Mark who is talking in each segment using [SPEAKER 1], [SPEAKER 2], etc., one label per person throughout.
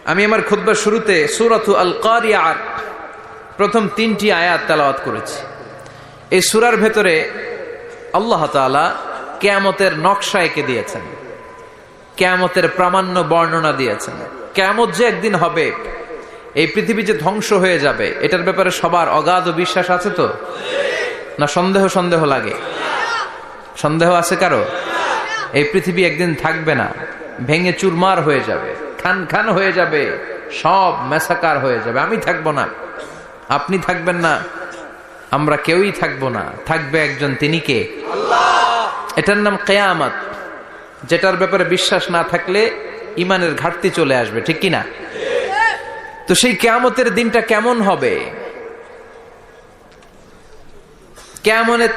[SPEAKER 1] আমি আমার খুতবার শুরুতে সূরাতু আল কারিয়ার প্রথম 3টি আয়াত তেলাওয়াত করেছি। এই সূরার ভেতরে আল্লাহ তাআলা কিয়ামতের নকশা এঁকে দিয়েছেন, কিয়ামতের প্রামাণ্য বর্ণনা দিয়েছেন। কিয়ামত যে একদিন হবে, এই পৃথিবী যে ধ্বংস হয়ে যাবে, এটার ব্যাপারে সবার অগাধ বিশ্বাস আছে তো? না সন্দেহ লাগে? সন্দেহ আছে কারো? এই পৃথিবী একদিন থাকবে না, ভেঙে চুরমার হয়ে যাবে, খান খান হয়ে যাবে, সব মেসাকার হয়ে যাবে। আমি থাকবো না, আপনি থাকবেন না, আমরা কেউই থাকবো না। থাকবে একজন, তিনি কে? আল্লাহ। এটার নাম কিয়ামত, যেটার ব্যাপারে বিশ্বাস না থাকলে ইমানের ঘাটতি চলে আসবে, ঠিক কিনা? তো সেই কিয়ামতের দিনটা কেমন হবে,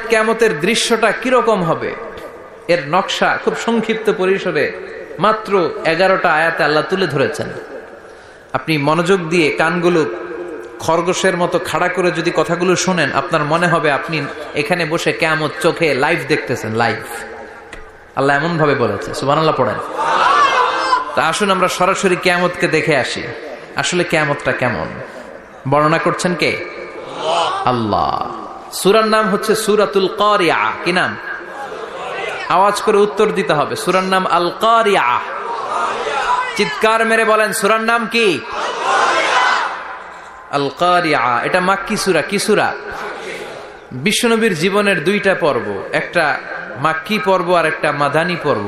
[SPEAKER 1] কিয়ামতের দৃশ্যটা কিরকম হবে, এর নকশা খুব সংক্ষিপ্ত পরিসরে মাত্র 11টা আয়াতে আল্লাহ তুলে ধরেছেন। আপনি মনোযোগ দিয়ে কানগুলো খরগোশের মতো খাড়া করে যদি কথাগুলো শুনেন, আপনার মনে হবে আপনি এখানে বসে কিয়ামত চোখে লাইভ দেখতেছেন। লাইভ আল্লাহ এমন ভাবে বলেছে, সুবহানাল্লাহ পড়েন। তা আসুন আমরা সরাসরি কিয়ামতকে দেখে আসি। আসলে কিয়ামতটা কেমন বর্ণনা করছেন কে? আল্লাহ। সূরার নাম হচ্ছে সূরাতুল কারিয়া। কি নাম? আওয়াজ করে উত্তর দিতে হবে। সূরার নাম আল কারিয়া। চিৎকার মেরে বলেন, সূরার নাম কি? আল কারিয়া। এটা মাক্কি সূরা। কি সূরা? বিশ্বনবীর জীবনের 2টা পর্ব, একটা মাক্কি পর্ব আর একটা মাদানী পর্ব।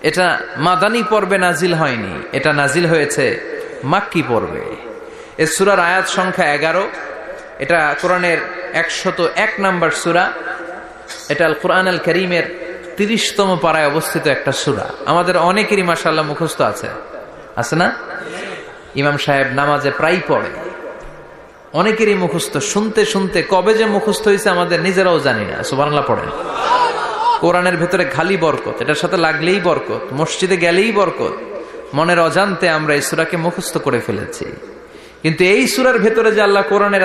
[SPEAKER 1] এটা মাদানী পর্বে নাজিল হয়নি, এটা নাজিল হয়েছে মাক্কি পর্বে। এই সূরার আয়াত সংখ্যা 11। এটা কোরআনের 101 নম্বর সূরা। এটা আল কোরআন আল কারীমের 30তম পারায় অবস্থিত একটা সূরা। আমাদের অনেকেরই মাশাআল্লাহ মুখস্থ আছে, আছে না? ইমাম সাহেব নামাজে প্রায় পড়ে, অনেকেরই মুখস্থ। শুনতে শুনতে কবে যে মুখস্থ হয়েছে আমাদের নিজেরাও জানি না। সুবহানাল্লাহ পড়েন। কোরআনের ভেতরে খালি বরকত, এটার সাথে লাগলেই বরকত, মসজিদে গেলেই বরকত। মনের অজান্তে আমরা এই সূরাকে মুখস্থ করে ফেলেছি। কিন্তু এই সূরার ভেতরে যে আল্লাহ কোরআনের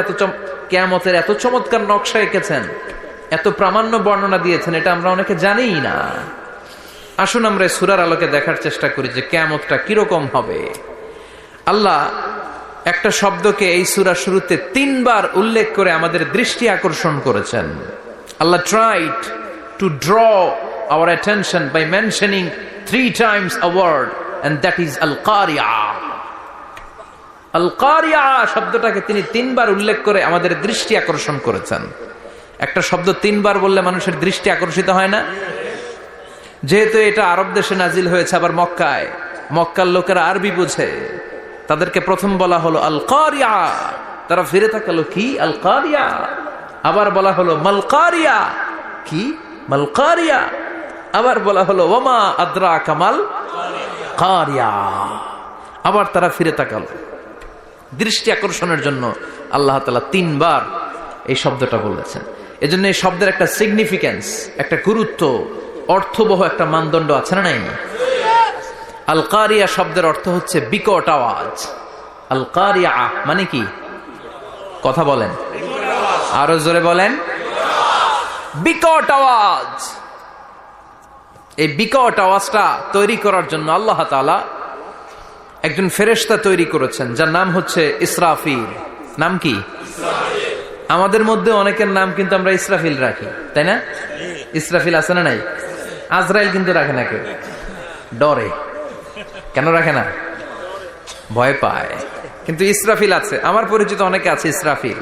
[SPEAKER 1] কিয়ামতের এত চমৎকার নকশা এঁকেছেন, এত প্রামাণ্য বর্ণনা দিয়েছেন, এটা আমরা অনেকে জানিই না। আসুন আমরা এই সূরার আলোকে দেখার চেষ্টা করি যে কিয়ামতটা কিরকম হবে। আল্লাহ একটা শব্দকে এই সূরার শুরুতে 3 বার উল্লেখ করে আমাদের দৃষ্টি আকর্ষণ করেছেন। আল্লাহ tried to draw our attention by mentioning 3 times a word, and that is al-Qari'ah. আল-কারিয়া শব্দটাকে তিনি 3 বার উল্লেখ করে আমাদের দৃষ্টি আকর্ষণ করেছেন। একটা শব্দ 3 বার বললে মানুষের দৃষ্টি আকর্ষিত হয় না? যেহেতু এটা আরব দেশে নাজিল হয়েছে, আবার মক্কায়, মক্কার লোকেরা আরবি বুঝে, তাদেরকে প্রথম বলা হলো আল-কারিয়া। তারা ফিরে তাকালো, কি আল-কারিয়া? আবার বলা হলো মাল-কারিয়া। কি মাল-কারিয়া? আবার বলা হলো ওয়ামা আদরাকা মাল-কারিয়া। আবার তারা ফিরে তাকালো। দৃষ্টি আকর্ষণের জন্য আল্লাহ তাআলা 3 বার এই শব্দটা বলেছেন। এজন্য এই শব্দের একটা সিগনিফিকেন্স, একটা গুরুত্ব, অর্থবহ একটা মানদণ্ড আছে না নাই? আল কারিয়া শব্দের অর্থ হচ্ছে বিকট আওয়াজ। আল কারিয়া মানে কি? কথা বলেন, আরো জোরে বলেন। বিকট আওয়াজ। এই বিকট আওয়াজটা তৈরি করার জন্য আল্লাহ তাআলা একজন ফেরেশতা তৈরি করেছেন, যার নাম হচ্ছে ইসরাফিল। নাম কি? আমাদের মধ্যে অনেকের নাম কিন্তু আমরা ইসরাফিল রাখি, তাই না? ইসরাফিল আছে না নাই? আজরাইল কিন্তু রাখে না কেউ, ডরে। কেন রাখে না? ভয় পায়। কিন্তু ইসরাফিল আছে, আমার পরিচিত অনেকে আছে ইসরাফিল।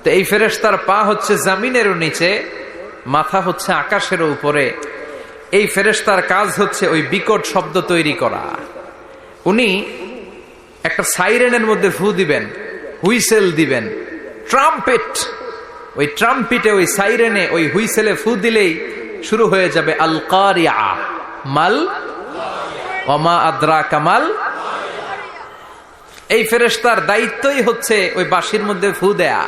[SPEAKER 1] তো এই ফেরেশতার পা হচ্ছে জমিনেরও নিচে, মাথা হচ্ছে আকাশেরও উপরে। এই ফেরেশতার কাজ হচ্ছে ওই বিকট শব্দ তৈরি করা। উনি একটা সাইরেনের মধ্যে ফু দিবেন, হুইসেল দিবেন, ট্রাম্পেট। ওই ট্রাম্পিটে, ওই সাইরেনে, ওই হুইসেলে ফু দিলেই শুরু হয়ে যাবে আল কারিয়া। মাল ওমা আদরাকা মাল। এই ফেরেশতার দায়িত্বই হচ্ছে ওই বাঁশির মধ্যে ফু দেয়া।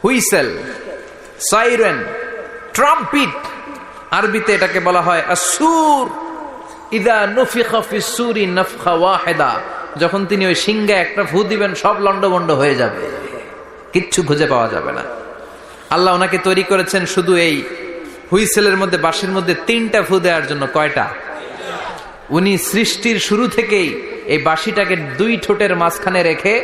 [SPEAKER 1] হুইসেল, সাইরেন, ট্রাম্পিট, আরবিতে এটাকে বলা হয় আসুর। ইদা নুফিখা ফিস সূরি নাফখা ওয়াহিদা। যখন তিনি ওই সিংহে একটা ফু দিবেন, সব লন্ডভন্ড হয়ে যাবে, কিচ্ছু খুঁজে পাওয়া যাবে না। আল্লাহ ওনাকে তৈরি করেছেন শুধু এই হুইসেলের মধ্যে, বাঁশির মধ্যে 3টা ফু দেওয়ার জন্য। কয়টা? উনি সৃষ্টির শুরু থেকেই এই বাঁশিটাকে দুই ঠোঁটের মাঝখানে রেখে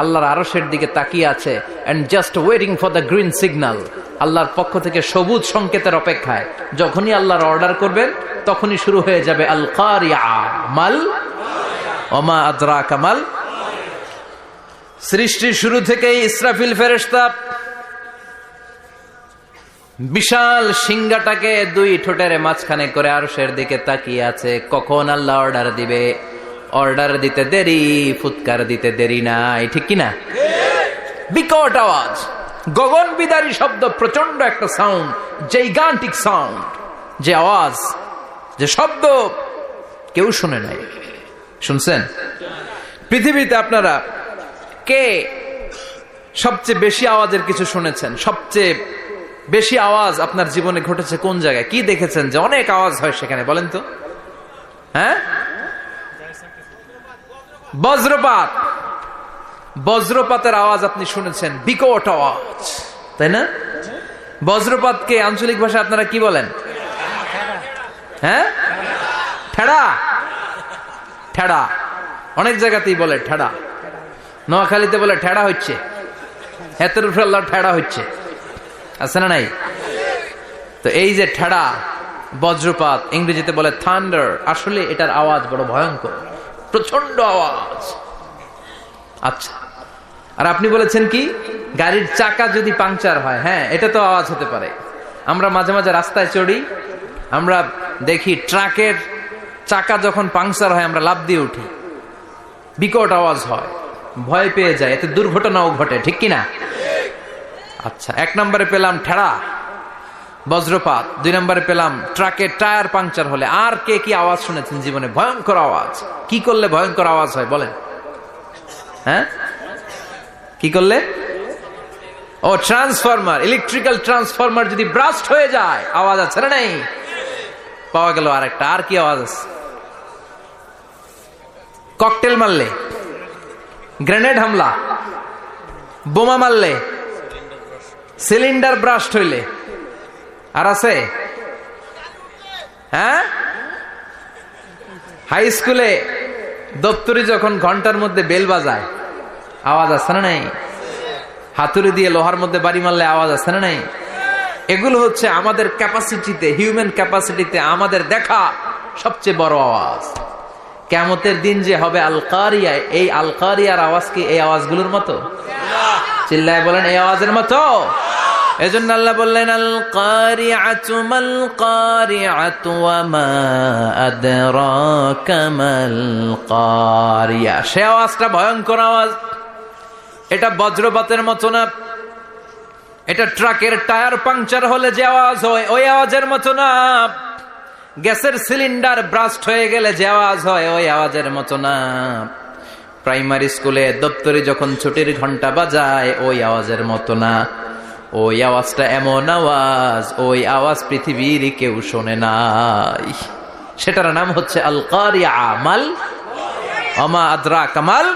[SPEAKER 1] আল্লাহর আরশের দিকে তাকিয়ে আছে and just waiting for the green signal. আল্লাহর পক্ষ থেকে সবুজ সংকেতের অপেক্ষায়। যখনই আল্লাহর অর্ডার করবেন তখনই শুরু হয়ে যাবে আল কারিয়া মাল ওমা আদরাকা মাল। সৃষ্টির শুরু থেকেই ইসরাফিল ফেরেশতা বিশাল সিংহাটাকে দুই ঠোঁটের মাঝখানে করে আরশের দিকে তাকিয়ে আছে, কখন আল্লাহ অর্ডার দিবে। অর্ডার দিতে দেরি, ফুৎকার দিতে দেরি নাই, ঠিক কিনা? বিকট আওয়াজ, গগন বিদারী শব্দ, প্রচন্ড একটা সাউন্ড, জাইগান্টিক সাউন্ড, যে আওয়াজ, যে শব্দ কেউ শুনে নাই। শুনছেন? পৃথিবীতে আপনারা কে সবচেয়ে বেশি আওয়াজের কিছু শুনেছেন? সবচেয়ে বেশি আওয়াজ আপনার জীবনে ঘটেছে কোন জায়গায়? কি দেখেছেন যে অনেক আওয়াজ হয় সেখানে? বলেন তো। হ্যাঁ, বজ্রপাত। বজ্রপাতের আওয়াজ আপনি শুনেছেন, বিকট আওয়াজ, তাই না? বজ্রপাতকে আঞ্চলিক ভাষায় আপনারা কি বলেন? হ্যাঁ, ঠেড়া। ঠেড়া অনেক জায়গাতেই বলে ঠেড়া। নোয়াখালীতে বলে ঠেড়া হচ্ছে, হেতের উপরে আল্লাহ ঠেড়া হচ্ছে, আছে না নাই? তো এই যে ঠেড়া, বজ্রপাত, ইংরেজিতে বলে থান্ডার, আসলে এটার আওয়াজ বড় ভয়ঙ্কর, প্রচন্ড আওয়াজ। আচ্ছা, আর আপনি বলেছেন কি গাড়ির চাকা যদি পাংচার হয়, হ্যাঁ এটা তো আওয়াজ হতে পারে। আমরা মাঝে মাঝে রাস্তায় চড়ি, আমরা দেখি ট্রাকের চাকা যখন পাংচার হয় আমরা লাফ দিয়ে উঠি, বিকট আওয়াজ হয়, ভয় পেয়ে যায়, এতে দুর্ঘটনাও ঘটে, ঠিক কিনা? আচ্ছা, এক নম্বরে পেলাম ঠেড়া, বজ্রপাত, দুই নম্বরে পেলাম ট্রাকের টায়ার পাংচার হলে। আর কে কি আওয়াজ শুনেছেন জীবনে? ভয়ঙ্কর আওয়াজ। কি করলে ভয়ঙ্কর আওয়াজ হয় বলেন? হ্যাঁ, কি করলে? ও, ট্রান্সফরমার, ইলেকট্রিক্যাল ট্রান্সফরমার যদি ব্রাস্ট হয়ে যায় আওয়াজ আছে না নাই? পাওয়া গেল আরেকটা। আর কি আওয়াজ আছে? ককটেল মারলে, গ্রেনেড হামলা, বোমা মারলে, সিলিন্ডার ব্রাস্ট হইলে। আর আছে? হ্যাঁ, হাই স্কুলে দপ্তরি যখন ঘন্টার মধ্যে বেল বাজায় আওয়াজ আছে না নাই? হাতুড়ি দিয়ে লোহার মধ্যে বাড়ি মারলে আওয়াজ আছে না নাই? এগুলো হচ্ছে আমাদের ক্যাপাসিটিতে, হিউম্যান ক্যাপাসিটিতে আমাদের দেখা সবচেয়ে বড় আওয়াজ। কিয়ামতের দিন যে হবে আল কারিয়া, এই আল কারিয়ার আওয়াজ কি এই আওয়াজগুলোর মতো? চিল্লায় বলেন, এই আওয়াজের মতো। এজন্য আল্লাহ বললেন আল কারিআতু মাল কারিআতু ওয়া মা আদরাকা মাল কারিয়া। সে আওয়াজটা ভয়ঙ্কর আওয়াজ। এটা বজ্রপাতের মতো না, এটা ট্রাকের টায়ার পাংচার হলে যে আওয়াজ হয় ওই আওয়াজের মতো না, গ্যাসের সিলিন্ডার ব্রাস্ট হয়ে গেলে যে আওয়াজ হয় ওই আওয়াজের মতো না, প্রাইমারি স্কুলে দপ্তরে যখন ছুটির ঘন্টা বাজায় ওই আওয়াজের মতো না। ওই আওয়াজটা এমন আওয়াজ, ওই আওয়াজ পৃথিবীর কেউ শোনে নাই। সেটার নাম হচ্ছে আল কারিয়া মাল ওমা আদরাকা মাল।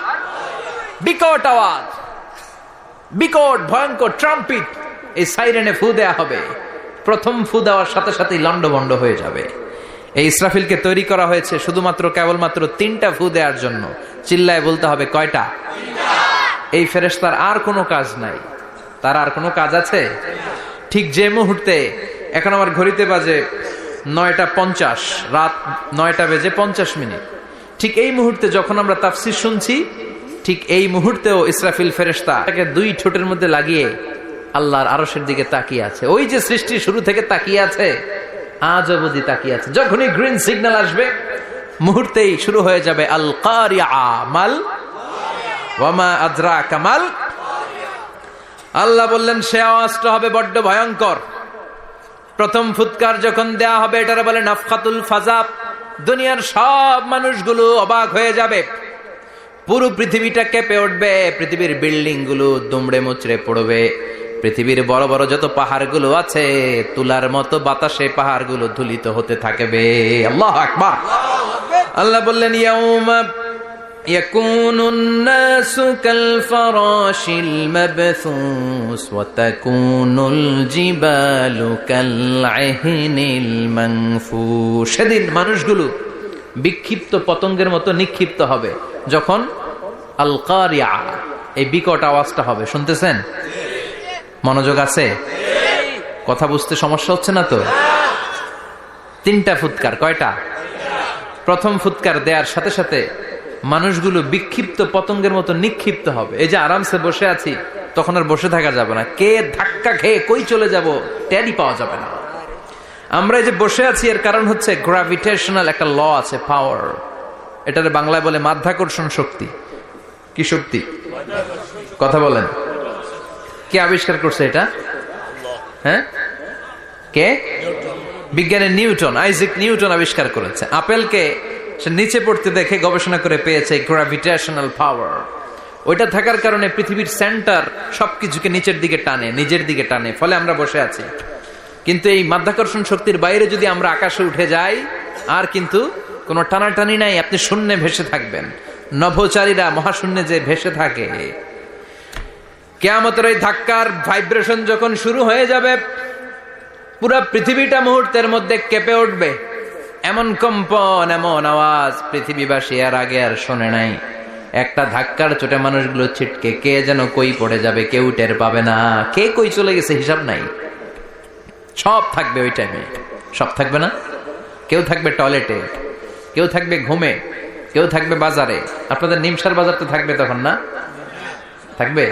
[SPEAKER 1] বিকট আওয়াজ, বিকট ভয়ঙ্কর ট্রাম্পিট। এই সাইরেনে ফু দেয়া হবে, প্রথম ফু দেওয়ার সাথে সাথেই লন্ডভন্ড হয়ে যাবে। এই ইসরাফিলকে তৈরি করা হয়েছে শুধুমাত্র কেবলমাত্র 3টা ফু দেওয়ার জন্য। চিল্লায় বলতে হবে কয়টা? এই ফেরেশতার আর কোনো কাজ নাই। তার আর কোনো কাজ আছে? ঠিক যে মুহূর্তে, এখন আমার ঘড়িতে বাজে 9:50, রাত 9:50, ঠিক এই মুহূর্তে যখন আমরা তাফসীর শুনছি, ঠিক এই মুহূর্তেও ইসরাফিল ফেরেশতা তাকে দুই ঠোঁটের মধ্যে লাগিয়ে আল্লাহর আরশের দিকে তাকিয়ে আছে। ওই যে সৃষ্টির শুরু থেকে তাকিয়ে আছে, আজ অবধি তাকিয়ে আছে। যখনই গ্রিন সিগন্যাল আসবে মুহূর্তেই শুরু হয়ে যাবে আল কারিয়া মাল ওয়া মা আদরাকা মাল। আল্লাহ বললেন সে আওয়াজটা হবে বড্ড ভয়ঙ্কর। প্রথম ফুৎকার যখন দেয়া হবে এটারে বলে নাফখাতুল ফাজা। দুনিয়ার সব মানুষগুলো অবাক হয়ে যাবে, পুরো পৃথিবীটা কেঁপে উঠবে, পৃথিবীর বিল্ডিং গুলো দুমড়ে মুচড়ে পড়বে, পৃথিবীর বড় বড় যত পাহাড়গুলো আছে তুলার মতো বাতাসে পাহাড়গুলো ধুলিত হতে থাকবে। আল্লাহু আকবার। আল্লাহ বললেন ইয়াউমা ইয়াকুনুন নাসু কাল ফারাশিল মাবথুস ওয়া তাকুনুল জিবালু কাল আহিনিল মানফুশ। সেদিন মানুষগুলো বিক্ষিপ্ত পতঙ্গের মতো নিক্ষিপ্ত হবে, যখন আল কারিয়া এই বিকট আওয়াজটা হবে। শুনতেছেন? মনোযোগ আছে? কথা বুঝতে সমস্যা হচ্ছে না তো? 3টা ফুৎকার। কয়টা? প্রথম ফুৎকার দেওয়ার সাথে সাথে মানুষগুলো বিক্ষিপ্ত পতঙ্গের মতো নিক্ষিপ্ত হবে। এই যে আরামসে বসে আছি, তখন আর বসে থাকা যাবে না। কে ধাক্কা খেয়ে কই চলে যাব টেরই পাওয়া যাবে না। আমরা এই যে বসে আছি এর কারণ হচ্ছে গ্র্যাভিটেশনাল একটা ল আছে, পাওয়ার। এটার বাংলায় বলে মাধ্যাকর্ষণ শক্তি। কি শক্তি? কথা বলেন। কে আবিষ্কার করছে এটা? হ্যাঁ, কে? বিজ্ঞানের নিউটন, আইজাক নিউটন আবিষ্কার করেছে। আপেলকে সে নিচে পড়তে দেখে গবেষণা করে পেয়েছে গ্র্যাভিটেশনাল পাওয়ার। ওইটা থাকার কারণে পৃথিবীর সেন্টার সবকিছুকে নিচের দিকে টানে, নিজের দিকে টানে, ফলে আমরা বসে আছি। কিন্তু এই মাধ্যাকর্ষণ শক্তির বাইরে যদি আমরা আকাশে উঠে যাই, আর কিন্তু কোনো টানাটানি নাই, আপনি শূন্যে ভেসে থাকবেন। নভোচারীরা মহাশূন্যে যে ভেসে থাকে, কিয়ামতের ওই ধাক্কার ভাইব্রেশন যখন শুরু হয়ে যাবে, পুরো পৃথিবীটা মুহূর্তের মধ্যে কেঁপে উঠবে। এমন কম্পন, এমন আওয়াজ পৃথিবীবাসী আর আগে আর শোনে নাই। একটা ধাক্কার চোটে মানুষগুলো ছিটকে কে যেন কই পড়ে যাবে, কেউ টের পাবে না। কে কই চলে গেছে হিসাব নাই। সব থাকবে ওই টাইমে, সব থাকবে না। কেউ থাকবে টয়লেটে, কেউ থাকবে ঘুমে, কেউ থাকবে বাজারে। আপনাদের নিমসার বাজার তো থাকবে তখন, না থাকবে?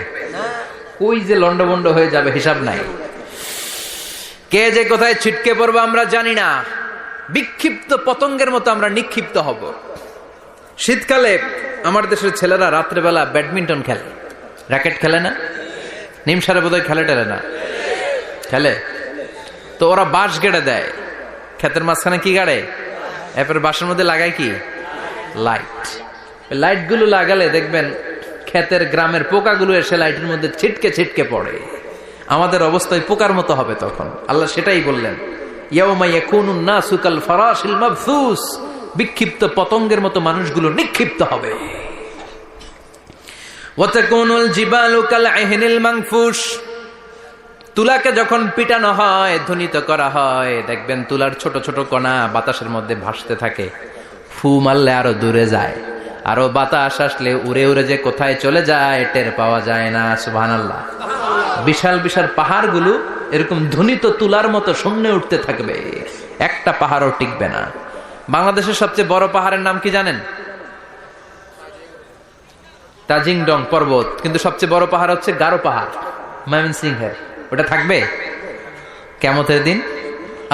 [SPEAKER 1] কই যে লন্ডভন্ড হয়ে যাবে হিসাব নাই। কে যে কোথায় ছিটকে পড়বো আমরা জানি না। বিক্ষিপ্ত পতঙ্গের মতো আমরা নিক্ষিপ্ত হব। শীতকালে আমার দেশের ছেলেরা রাত্রেবেলা ব্যাডমিন্টন খেলে, র্যাকেট খেলে না? নিমসারে বোধহয় খেলে টেলে না? খেলে তো। ওরা বাঁশ গেড়ে দেয় ক্ষেতের মাঝখানে। কি গাড়ে? এরপরে বাঁশের মধ্যে লাগায় কি? লাইট। লাইট গুলো লাগালে দেখবেন ক্ষেতের গ্রামের পোকাগুলো এসে লাইটের মধ্যে ছিটকে ছিটকে পড়ে। আমাদের অবস্থা পোকার মতো হবে তখন। আল্লাহ সেটাই বললেন, ইয়াউমা ইয়াকুনুন নাসু কাল ফারাশিল মাবথুস। বিক্ষিপ্ত পতঙ্গের মতো মানুষগুলো নিক্ষিপ্ত হবে। ওয়া তাকুনুল জিবালু কাল আহিনিল মানফুস। তুলাকে যখন পিটানো হয়, ধ্বনিত করা হয়, দেখবেন তুলার ছোট ছোট কণা বাতাসের মধ্যে ভাসতে থাকে। ফু মারলে আরো দূরে যায়, আরো বাতাস আসলে উড়ে উড়ে যে কোথায় চলে যায় টের পাওয়া যায় না। সুবহানাল্লাহ। বিশাল বিশাল পাহাড়গুলো এরকম ধ্বনিত তুলার মতো শূন্যে উঠতে থাকবে, একটা পাহাড়ও টিকবে না। বাংলাদেশের সবচেয়ে বড় পাহাড়ের নাম কি জানেন? তাজিংডং পর্বত। কিন্তু সবচেয়ে বড় পাহাড় হচ্ছে গারো পাহাড়, ময়মনসিংহের। ওটা থাকবে কিয়ামতের দিন।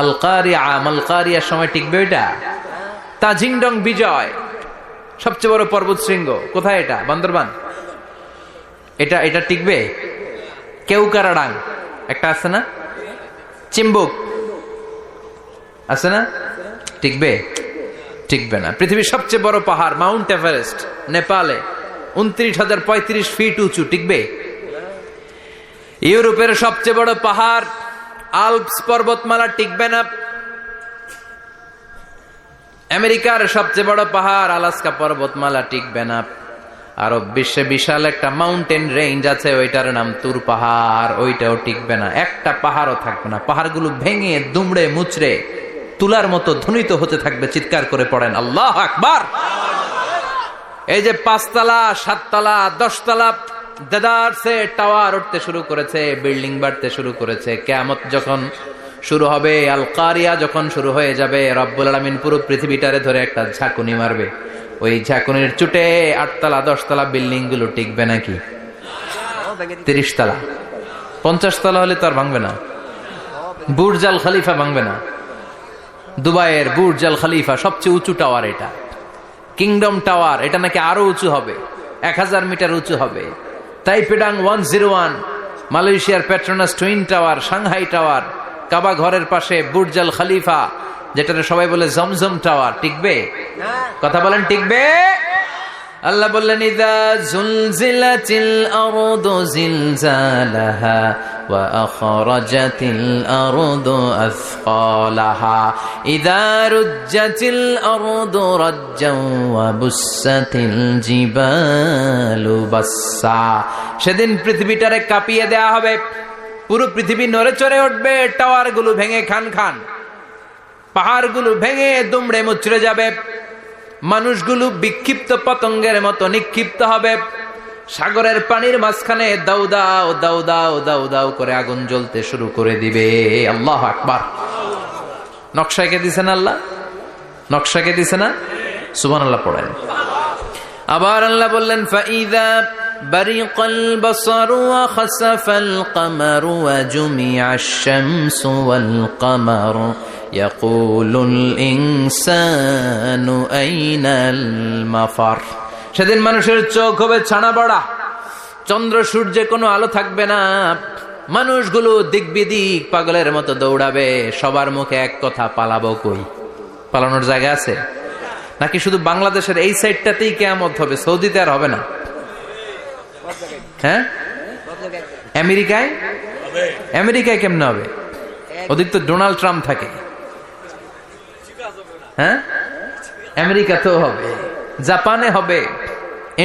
[SPEAKER 1] আল কারিয়া, মাল কারিয়ার সময় টিকবে ওইটা। তাজিংডং বিজয় সবচেয়ে বড় পর্বত শৃঙ্গ। কোথায় এটা? বান্দরবান। এটা টিকবে? কেউকারাডাং একটা আছে না? চিম্বুক আছে না? টিকবে? টিকবে না। পৃথিবীর সবচেয়ে বড় পাহাড় মাউন্ট এভারেস্ট নেপালে 29,035 ফিট উঁচু, টিকবে? ইউরোপের সবচেয়ে বড় পাহাড় আল্পস পর্বতমালা, টিকবে না। আমেরিকার সবচেয়ে বড় পাহাড় আলাস্কা পর্বতমালা, টিকবে না। আরব বিশ্বে বিশাল একটা মাউন্টেন রেঞ্জ আছে, ওইটার নাম তুর পাহাড়, ওইটাও টিকবে না। একটা পাহাড়ও থাকবে না। পাহাড়গুলো ভেঙে দুমড়ে মুচড়ে তুলার মতো ধ্বনিত হতে থাকবে। চিৎকার করে পড়েন আল্লাহু আকবার। এই যে 5 তলা, 7 তলা, 10 তলা দেদারসে টাওয়ার উঠতে শুরু করেছে, বিল্ডিং বাড়তে শুরু করেছে। কিয়ামত যখন শুরু হবে, আল কারিয়া যখন শুরু হয়ে যাবে, রব্বুল আলামিন পুরো পৃথিবীটারে ধরে একটা ঝাঁকুনি মারবে। ওই ঝাঁকুনির চুটে 8 তলা 10 তলা বিল্ডিং গুলো টিকবে নাকি? 30 তলা 50 তলা হলে তো আর ভাঙবে না। বুর্জ আল খলিফা ভাঙবে না। দুবাইয়ের বুর্জ আল খলিফা সবচেয়ে উঁচু টাওয়ার এটা। কিংডম টাওয়ার, এটা নাকি আরো উঁচু হবে, 1000 মিটার উঁচু হবে। তাইপেডাং 101, মালয়েশিয়ার Petronas twin tower, Shanghai tower, কাবা ঘরের পাশে বুর্জ আল খলিফা, যেটা সবাই বলে জমজম টাওয়ার, টিকবে? কথা বলেন, টিকবে? আল্লাহ বললেন, ইযা জুলজিলাতিল আরদু জিলজালাহা ওয়া আখরাজাতিল আরদু আসকালাহা ইযা রুজ্জাতিল আরদু রাজ্জান ওয়া বুসাতিল জিবালু বাসসা। সেদিন পৃথিবীটারে কাঁপিয়ে দেয়া হবে, পুরো পৃথিবী নড়ে চড়ে উঠবে, টাওয়ারগুলো ভেঙে খান খান, পাহাড়গুলো ভেঙে দুমড়ে মুচড়ে যাবে। মানুষগুলো বিক্ষিপ্ত পতঙ্গের মতো নিক্ষিপ্ত হবে। সাগরের পানির মাঝখানে দাউ দাউ দাউ দাউ দাউ দাউ করে আগুন জ্বলতে শুরু করে দিবে। আল্লাহু আকবার। নকশাকে দিছেন আল্লাহ, নকশাকে দিছে না? সুবহানাল্লাহ পড়েন। আবার আল্লাহ বললেন ফাইদা বারিকাল বাসারু ওয়া খাসাফাল কামারু ওয়া জুমিআশ শামসু ওয়াল কামারু ইয়াকুলুল ইনসানু আইনাল মাফার। সেদিন মানুষের চোখ হবে ছানা বড়া, চন্দ্র সূর্যে কোনো আলো থাকবে না, মানুষগুলো দিক বিদিক পাগলের মতো দৌড়াবে, সবার মুখে এক কথা, পালাবো কই? পালানোর জায়গা আছে নাকি শুধু বাংলাদেশের এই সাইডটাতেই কিয়ামত হবে? সৌদিতে আর হবে না? হ্যাঁ, আমেরিকায়? আমেরিকায় কেমনে হবে? ওদিক তো ডোনাল্ড ট্রাম্প থাকে। হ্যাঁ, আমেরিকাতেও হবে, জাপানে হবে,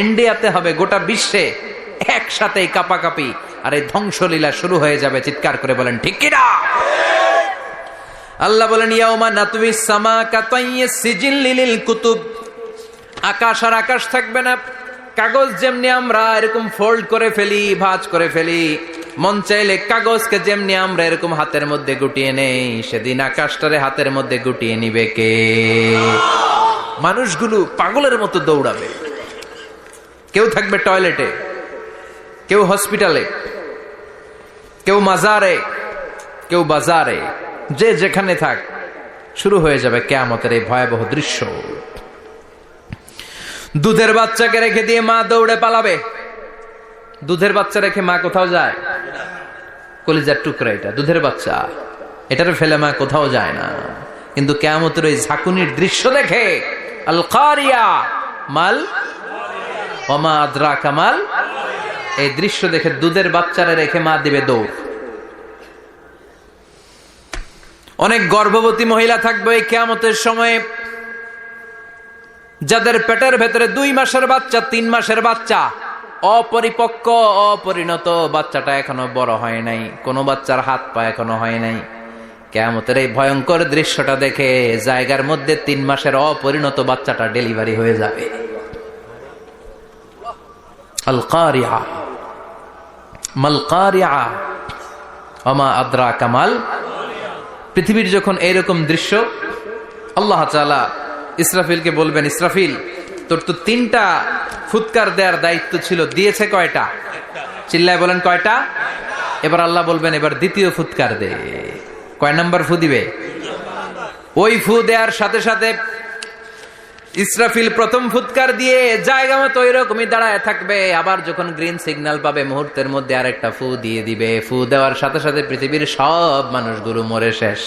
[SPEAKER 1] ইন্ডিয়াতে হবে, গোটা বিশ্বে একসাথে কাপাকাপি আর এই ধ্বংসলীলা শুরু হয়ে যাবে। চিৎকার করে বলেন ঠিক কিনা? আল্লাহ বলেন ইয়াউমা নাতউইস সামা কাতাইয়িস সিজিল লিল কুতুব। আকাশ আর আকাশ থাকবে না। কাগজ যেমনি আমরা এরকম ফোল্ড করে ফেলি, ভাঁজ করে ফেলি, মন চাইলে কাগজকে যেমনি আমরা এরকম হাতের মধ্যে গুটিয়ে নেই, সেদিন আকাশটারে হাতের মধ্যে গুটিয়ে নিবে কে? মানুষগুলো পাগলের মতো দৌড়াবে। কেউ থাকবে টয়লেটে, কেউ হসপিটালে, কেউ মাজারে, কেউ বাজারে, যে যেখানে থাক, শুরু হয়ে যাবে কিয়ামতের এই ভয়াবহ দৃশ্য। দুধের বাচ্চাকে রেখে দিয়ে মা দৌড়ে পালাবে। দুধের বাচ্চা রেখে মা কোথাও যায়? কলিজার টুকরা এটা, দুধের বাচ্চা, এটারে ফেলে মা কোথাও যায় না। কিন্তু কিয়ামতের ওই ঝাঁকুনির দৃশ্য দেখে, আল কারিয়া মাল ওয়া মা আদরাকা মাল, এই দৃশ্য দেখে দুধের বাচ্চারে রেখে মা দিবে দৌড়। অনেক গর্ভবতী মহিলা থাকবে এই কিয়ামতের সময়ে, যাদের পেটের ভেতরে 2 মাসের বাচ্চা, 3 মাসের বাচ্চা, অপরিপক্ক অপরিণত, বাচ্চাটা এখনো বড় হয় নাই, কোনো বাচ্চার হাত পা এখনো হয় নাই। কিয়ামতের এই ভয়ঙ্কর দৃশ্যটা দেখে জায়গার মধ্যে 3 মাসের অপরিণত বাচ্চাটা ডেলিভারি হয়ে যাবে। আল কারিয়া মাল কারিয়া ওয়া মা আদরাকা মাল। পৃথিবীর যখন এইরকম দৃশ্য, আল্লাহ তাআলা ইসরাফিলকে বলবেন, ইসরাফিল তোর তো 3টা ফুৎকার দেওয়ার দায়িত্ব ছিল, দিয়েছে কয়টা? চিল্লায় বলেন কয়টা? এবার আল্লাহ বলবেন এবার দ্বিতীয় ফুৎকার দে। কয় নাম্বার ফু দিবে? ওই ফু দেওয়ার সাথে সাথে ইসরাফিল প্রথম ফুৎকার দিয়ে জায়গা মতো এরকমই দাঁড়ায় থাকবে। আবার যখন গ্রিন সিগন্যাল পাবে মুহূর্তের মধ্যে আরেকটা ফু দিয়ে দিবে। ফু দেওয়ার সাথে সাথে পৃথিবীর সব মানুষগুলো মরে শেষ।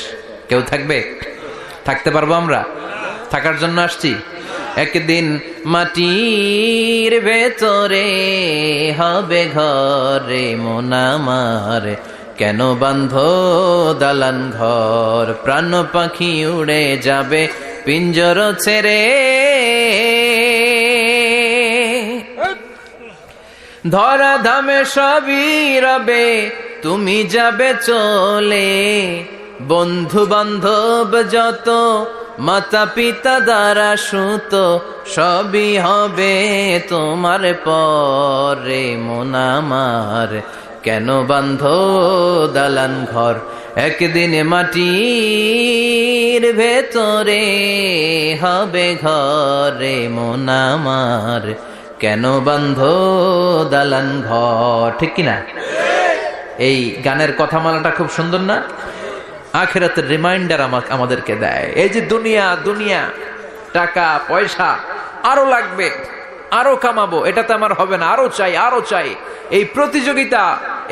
[SPEAKER 1] কেউ থাকবে? থাকতে পারবো আমরা? থাকার জন্য আসছি। একদিন মাটির ভেতরে হবে ঘরে মন আমার, কেন বাঁধো দালান ঘর, প্রাণ পাখি উড়ে যাবে পিঞ্জর ছেড়ে, ধরা ধামে সবই রবে তুমি যাবে চলে, বন্ধু বান্ধব যত মাতা পিতা দ্বারা সুত সবই হবে তোমার পরে মন আমার, কেন বাঁধো দালান ঘর, একদিন মাটির ভেতরে হবে ঘরে মন আমার, কেন বাঁধো দালান ঘর। ঠিক কিনা? এই গানের কথামালাটা খুব সুন্দর না? আখিরাতের রিমাইন্ডার আমাদেরকে দেয়। এই যে দুনিয়া দুনিয়া, টাকা পয়সা আরো লাগবে, আরো কামাবো, এটাতে আমার হবে না, আরো চাই আরো চাই। এই প্রতিযোগিতা,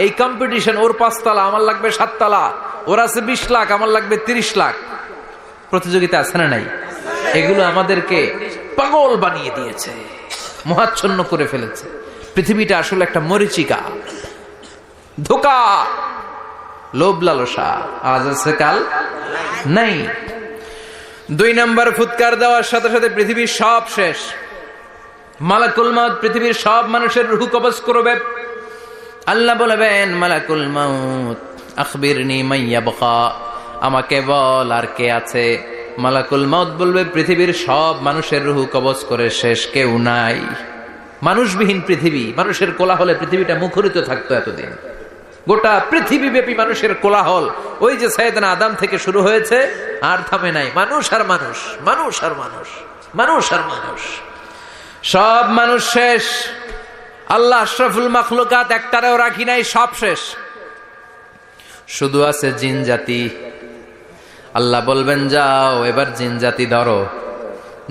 [SPEAKER 1] এই কম্পিটিশন, ওর 5 তলা আমার লাগবে 7 তলা, ওর আছে 20 লাখ আমার লাগবে 30 লাখ, প্রতিযোগিতা আছে না নাই? এগুলো আমাদেরকে পাগল বানিয়ে দিয়েছে, মোহাচ্ছন্ন করে ফেলেছে। পৃথিবীটা আসলে একটা মরিচিকা, ধোঁকা, লোভ লালসা, আজ আছে কাল নাই। 2 নম্বর ফুৎকার দেওয়ার সাথে সাথে পৃথিবীর সব শেষ। মালাকুল মাউত পৃথিবীর সব মানুষের রূহ কবজ করবে। আল্লাহ বলবেন মালাকুল মাউত আখবিরনি মাইয়াবকা, আমাকে বল আর কে আছে। মালাকুল মাউত বলবে পৃথিবীর সব মানুষের রুহু কবজ করে শেষ, কেউ নাই। মানুষবিহীন পৃথিবী, মানুষের কোলাহলে পৃথিবীটা মুখরিত থাকতো এতদিন। গোটা পৃথিবীব্যাপী মানুষের কোলাহল, ওই যে সাইয়েদনা আদম থেকে শুরু হয়েছে, আর থামে নাই। মানুষ আর মানুষ, মানুষ আর মানুষ, মানুষ আর মানুষ, সব মানুষ শেষ। আল্লাহ আশরাফুল মাখলুকাত একটারেও রাখি নাই, সব শেষ। শুধু আছে জিন জাতি। আল্লাহ বলবেন যাও এবার জিন জাতি ধরো,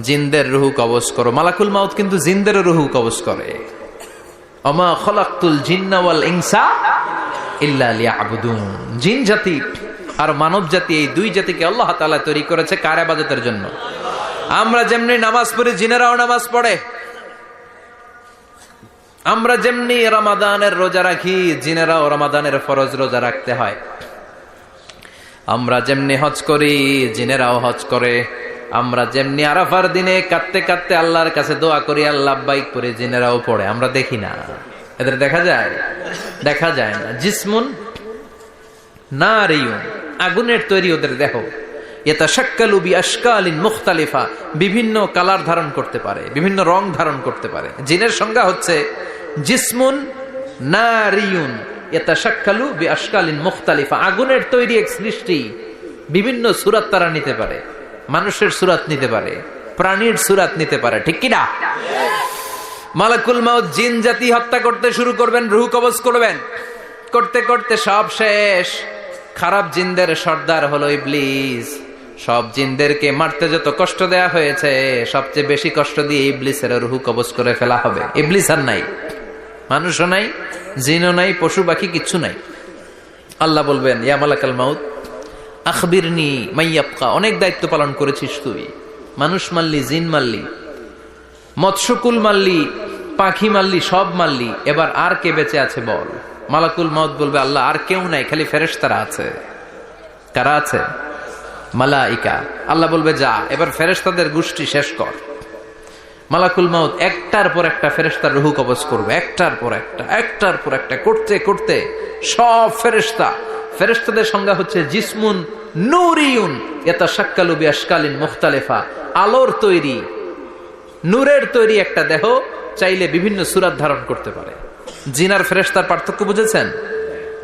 [SPEAKER 1] জিনদের রুহু কবজ করো। মালাকুল মাউত কিন্তু জিনদের রুহু কবজ করে। ওমা খলাকতুল জিন্না ওয়াল ইনসা ইল্লা লিয়াবুদুন। জিন জাতি আর মানব জাতি, এই দুই জাতিকে আল্লাহ তাআলা তৈরি করেছে কার ইবাদতের জন্য? আমরা যেমনি নামাজ পড়ি, জিনেরাও নামাজ পড়ে। আমরা যেমনি রমাদানের রোজা রাখি, জিনেরাও রমাদানের ফরজ রোজা রাখতে হয়। আমরা যেমনি হজ করি, জিনেরাও হজ করে। আমরা যেমনি আরাফার দিনে কাঁদতে কাঁদতে আল্লাহর কাছে দোয়া করি, আল্লাহ লাব্বাইক করে, জিনেরাও পড়ে। আমরা দেখি না, এদের দেখা যায়? দেখা যায় না। জিসমুন নারিয়ুন, আগুনের তৈরি ওদের দেহ। ইয়াতাশাক্কালু বিআশকালিন মুখতালিফা, বিভিন্ন কালার ধারণ করতে পারে, বিভিন্ন রং ধারণ করতে পারে। জিনের সংজ্ঞা হচ্ছে জিসমুন নারিয়ুন ইয়াতাশাক্কালু বিআশকালিন মুখতালিফা, আগুনের তৈরি এক সৃষ্টি। বিভিন্ন সূরত তারা নিতে পারে, মানুষের সূরত নিতে পারে, প্রাণীর সূরত নিতে পারে, ঠিক কি না? মালাকুল মাউত জিন জাতি হত্যা করতে শুরু করবেন, রূহ কবজ করবেন। করতে করতে সব শেষ। খারাপ জিনদের সর্দার হলো ইবলিস। সব জিনদেরকে মারতে যত কষ্ট দেয়া হয়েছে, সবচেয়ে বেশি কষ্ট দিয়ে ইবলিসের রূহ কবজ করে ফেলা হবে। ইবলিস আর নাই, মানুষও নাই, জিনও নাই, পশু পাখি কিচ্ছু নাই। আল্লাহ বলবেন ইয়া মালাকাল মাউত আখবিরনি মাইয়াবকা, অনেক দায়িত্ব পালন করেছিস তুই। মানুষ মারলি, জিন মারলি, মৎস্যকুল মারলি, পাখি মারলি, সব মারলি, এবার আর কে বেঁচে আছে বল। মালাকুল মাউত বলবে আল্লাহ আর কেউ নাই, খালি ফেরেশতারা আছে। কারা আছে? মালাইকা। আল্লাহ বলবে যা এবার ফেরেশতাদের গোষ্ঠী শেষ কর। মালাকুল মাউত একটার পর একটা ফেরেশতার রূহ কবজ করবে, একটার পর একটা, একটার পর একটা, করতে করতে সব ফেরেশতা। ফেরেশতাদের সংজ্ঞা হচ্ছে জিসমুন নূরিয়ুন ইয়াতাশাক্কালু বিআশকালিন মুখতালিফা, আলোর তৈরি, নূরের তৈরি একটা দেহ, চাইলে বিভিন্ন সূরত ধারণ করতে পারে। জিন আর ফেরেশতার পার্থক্য বুঝেছেন?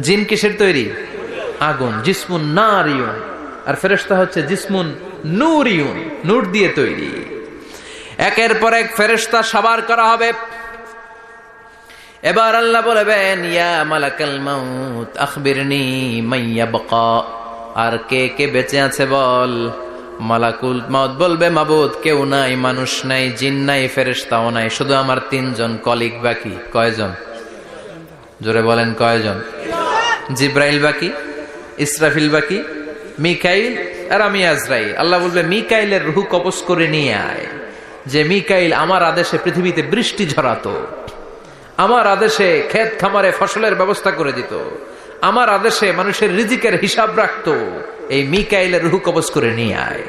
[SPEAKER 1] জিন কিসের তৈরি? আগুন, জিসমুন নারিয়ুন। আর ফেরেশতা হচ্ছে জিসমুন নূরিয়ুন, নূর দিয়ে তৈরি। একের পর এক ফেরেশতা সাবার করা হবে। এবার আল্লাহ বলবেন ইয়া মালাকাল মাউত আখবিরনি মাইয়াবকা, আর কে কে বেঁচে আছে বল। মালাকুল মাউত বলবে মাবুদ কেউ নাই, মানুষ নাই, জিন নাই, ফেরেশতাও নাই, শুধু আমার তিনজন কলিগ বাকি। কয়জন? জোরে বলেন কয়জন? জিব্রাইল বাকি, ইসরাফিল বাকি, মিকাইল আর আমি আজরাইল। আল্লাহ বলবে মিকাইলের রূহ কবজ করে নিয়ে আয়। যে মিকাইল আমার আদেশে পৃথিবীতে বৃষ্টি ঝরাতো, আমার আদেশে ক্ষেত খামারে ফসলের ব্যবস্থা করে দিত, আমার আদেশে মানুষের রিজিকের হিসাব রাখতো, এই মিকাইলের রূহ কবজ করে নিয়ে আয়।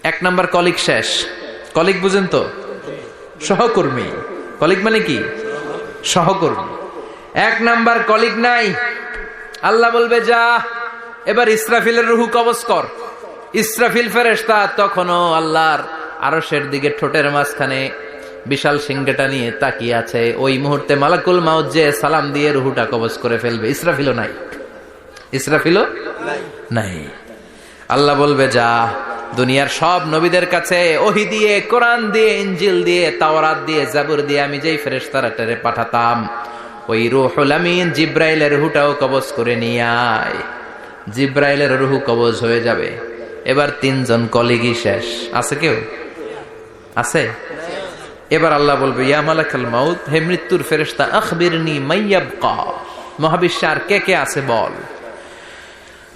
[SPEAKER 1] এক নাম্বার কলিগ শেষ। কলিগ বুঝেন তো? সহকর্মী। কলিগ মানে কি? সহকর্মী। এক নাম্বার কলিগ নাই। আল্লাহ বলবে যা এবার ইসরাফিলের রূহ কবজ কর। ইসরাফিল ফেরেশতা তখনও আল্লাহর আরশের দিকে ঠোঁটের মাঝখানে বিশাল সিংহটা নিয়ে তাকিয়ে আছে। ওই মুহূর্তে মালাকুল মাউত যে সালাম দিয়ে রূহটা কবজ করে ফেলবে। ইসরাফিলও নাই, ইসরাফিলও নাই। আল্লাহ বলবে যা দুনিয়ার সব নবীদের কাছে ওহী দিয়ে, কোরআন দিয়ে, ইনজিল দিয়ে, তাওরাত দিয়ে, জাবুর দিয়ে আমি যেই ফেরেশতারে পাঠাতাম, ওই রূহুল আমিন জিব্রাইলের রূহটাও কবজ করে নিয়ে আয়। জিব্রাইলের রূহ কবজ হয়ে যাবে। এবার তিনজন কলিগই শেষ। আছে কেউ? আছে? এবার আল্লাহ বলবে ইয়া মালাকাল মাউত, হে মৃত্যুর ফেরেশতা আখবিরনি মাইয়াবকা, মহাবিশ্বে আর কে কে আছে বল।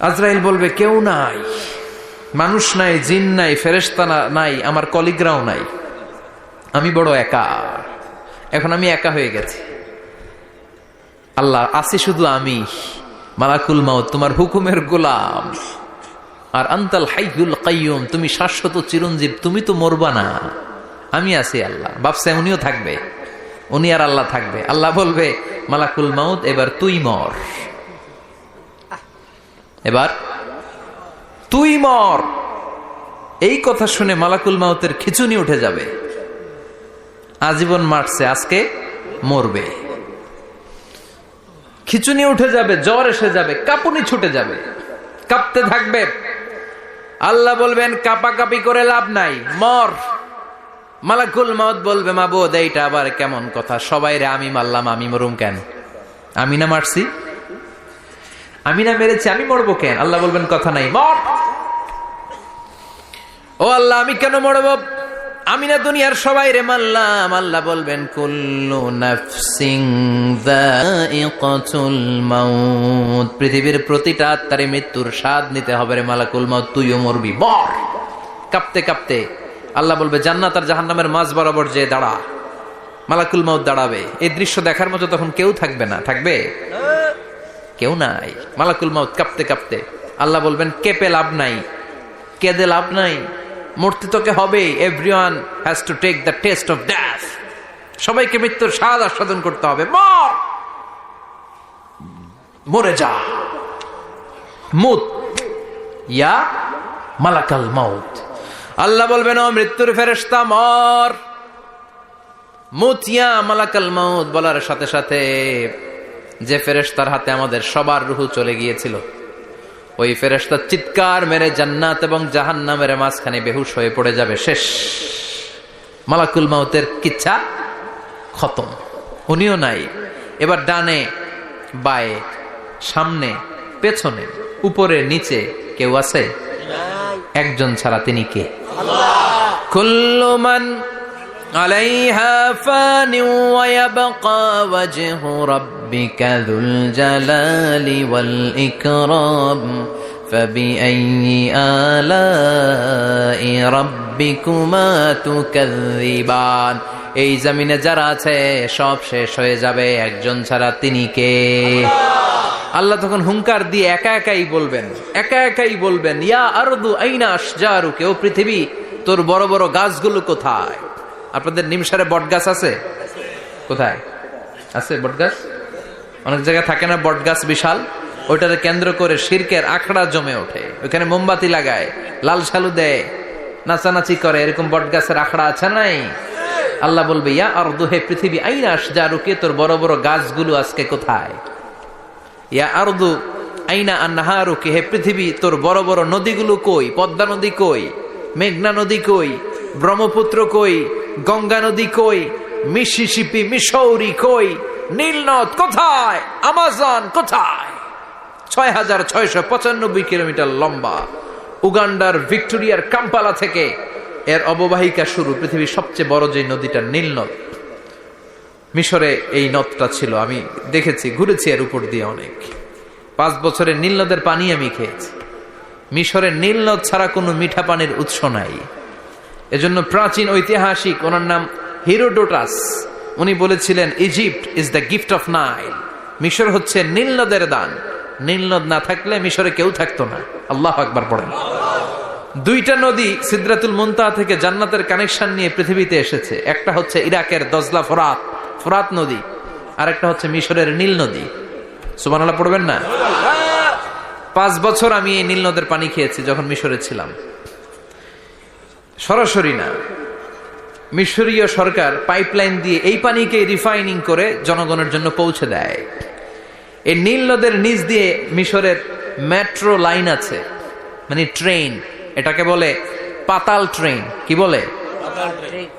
[SPEAKER 1] আজরাইল বলবে কেউ নাই, মানুষ নাই, জিন নাই, ফেরেশতা নাই, আমার কলিগরাও নাই, আমি বড় একা। এখন আমি একা হয়ে গেছি। আল্লাহ আছি শুধু আমি। মালাকুল মাউত তোমার হুকুমের গোলাম। আর আনতাল হাইয়ুল কাইয়ুম, তুমি শাশ্বত চিরঞ্জীব, তুমি তো মরবা না, আমি আছি। আল্লাহ ভাবছে উনিও থাকবে, উনি আর আল্লাহ থাকবে। আল্লাহ বলবে মালাকুল মাউত এবার তুই মর, এবার তুই মর। এই কথা শুনে মালাকুল মাউতের খিচুনি উঠে যাবে। আজীবন মারছে, আজকে মরবে। খিচুনি উঠে যাবে, জ্বর এসে যাবে, কাঁপুনি ছুটে যাবে, কাঁপতে থাকবে। আল্লাহ বলবেন কাঁপাকাঁপি করে লাভ নাই, মর। মালাকুল মাউত বলবে মাবুদ এইটা আবার কেমন কথা, সবাই রে আমি মারলাম, আমি মরুম কেন? আমি না মারছি, আমি না মেরেছি, আমি মরবো কেন? আল্লাহ বলবেন কথা নাই, মর। ও আল্লাহ আমি কেন মরব? আমি না দুনিয়ার সবাই রে মারলাম। আল্লাহ বলবেন কুল্লু নাফসিন যায়িকাতুল মাউত, পৃথিবীর প্রতিটা আত্মারে মৃত্যুর স্বাদ নিতে হবে রে মালাকুল মাউত, তুইও মরবি, মর। কাঁপতে কাঁপতে আল্লাহ বলবে জান্নাত আর জাহান্নামের মাঝ বরাবর যে দাঁড়া। মালাকুল মাউত দাঁড়াবে, এই দৃশ্য দেখার মতো তখন কেউ থাকবে না, থাকবে কেউ নাই। মালাকুল মাউত কাঁপতে কাঁপতে আল্লাহ বলবেন কেঁপে লাভ নাই, কেঁদে লাভ নাই, মরতে তোকে হবে। Everyone has to take the test of death, সবাইকে মৃত্যুর স্বাদ আস্বাদন করতে হবে, মর, মরে যা। মুত ইয়া মালাকাল মাউত। আল্লাহ বলবেন ও মৃত্যুর ফেরেশতা মর। মুত ইয়া মালাকাল মাউত বলার সাথে সাথে যে ফেরেশতার হাতে আমাদের সবার রূহ চলে গিয়েছিল, ওই ফেরেশতা চিৎকার মেরে জান্নাত এবং জাহান্নামের মাঝখানে বেহুশ হয়ে পড়ে যাবে, শেষ। মালাকুল মাউতের কিচ্ছা খতম, উনিও নাই। এবার ডানে বায়ে সামনে পেছনে উপরে নিচে কেউ আছে? একজন ছাড়া, তিনি কে? কুল্লু মান আলাইহা ফানি ওয়া ইয়াবকা ওয়াজহু রাব্বিকা যুল জালালি ওয়াল ইকরাম ফাবিআইয়ি আলাই রাব্বিকুমা তুকাযযিবান। এই জমিনে যারা আছে সব শেষ হয়ে যাবে, একজন ছাড়া, তিনি কে? আল্লাহ তখন হুঙ্কার দিয়ে একা একাই বলবেন, একা একাই বলবেন ইয়া আরদু আইনা আশজারুকা, ও পৃথিবী তোর বড় বড় গাছগুলো কোথায়? আপনাদের নিমসারে বট গাছ আছে? কোথায় আছে বট গাছ? অনেক জায়গায় থাকে না বট গাছ বিশাল, ওইটারে কেন্দ্র করে শিরকের আখড়া জমে ওঠে, ওইখানে মোমবাতি লাগায়, লাল সালু দেয়, নাচানাচি করে, এরকম বট গাছের আখড়া আছে নাই? আল্লাহ বলবে ইয়া আরদু, হে পৃথিবী, আইনা আশজারুকা, তোর বড় বড় গাছগুলো আজকে কোথায়? ইয়া আরদু আইনা আনহারুকা, হে পৃথিবী তোর বড় বড় নদীগুলো কই? পদ্মা নদী কই? মেঘনা নদী কই? ব্রহ্মপুত্র কই? গঙ্গা নদী কই? মিসিসিপি, মিসৌরি কই? নীল নদ কোথায়? আমাজন কোথায়? ৬,৬৯৫ কিলোমিটার লম্বা, উগান্ডার ভিক্টোরিয়ার কাম্পালা থেকে এর অববাহিকা শুরু। পৃথিবীর সবচেয়ে বড় যে নদীটা নীল নদ, মিশরে এই নদটা ছিল, আমি দেখেছি, ঘুরেছি এর উপর দিয়ে অনেক। 5 বছরের নীল নদের পানি আমি খেয়েছি। মিশরের নীল নদ ছাড়া কোনো মিঠা পানির উৎস নাই। এজন্য প্রাচীন ঐতিহাসিক, ওনার নাম হিরোডোটাস, উনি বলেছিলেন Egypt is the gift of Nile, মিশর হচ্ছে নীল নদের দান। নীল নদ না থাকলে মিশরে কেউ থাকতো না। আল্লাহু আকবার পড়েন। 2টা নদী সিদরাতুল মুনতাহা থেকে জান্নাতের কানেকশন নিয়ে পৃথিবীতে এসেছে। একটা হচ্ছে ইরাকের দজলা ফোরাত নদী, আর একটা হচ্ছে মিশরের নীল নদী। সুবহানাল্লাহ পড়বেন না? 5 বছর আমি এই নীল নদের পানি খেয়েছি যখন মিশরে ছিলাম। সরাসরি না, মিশরীয় সরকার পাইপলাইন দিয়ে এই পানিকে রিফাইনিং করে জনগণের জন্য পৌঁছে দেয়। এই নীল নদের নিচ দিয়ে মিশরের মেট্রো লাইন আছে, মানে ট্রেন, এটাকে বলে পাতাল ট্রেন। কি বলে?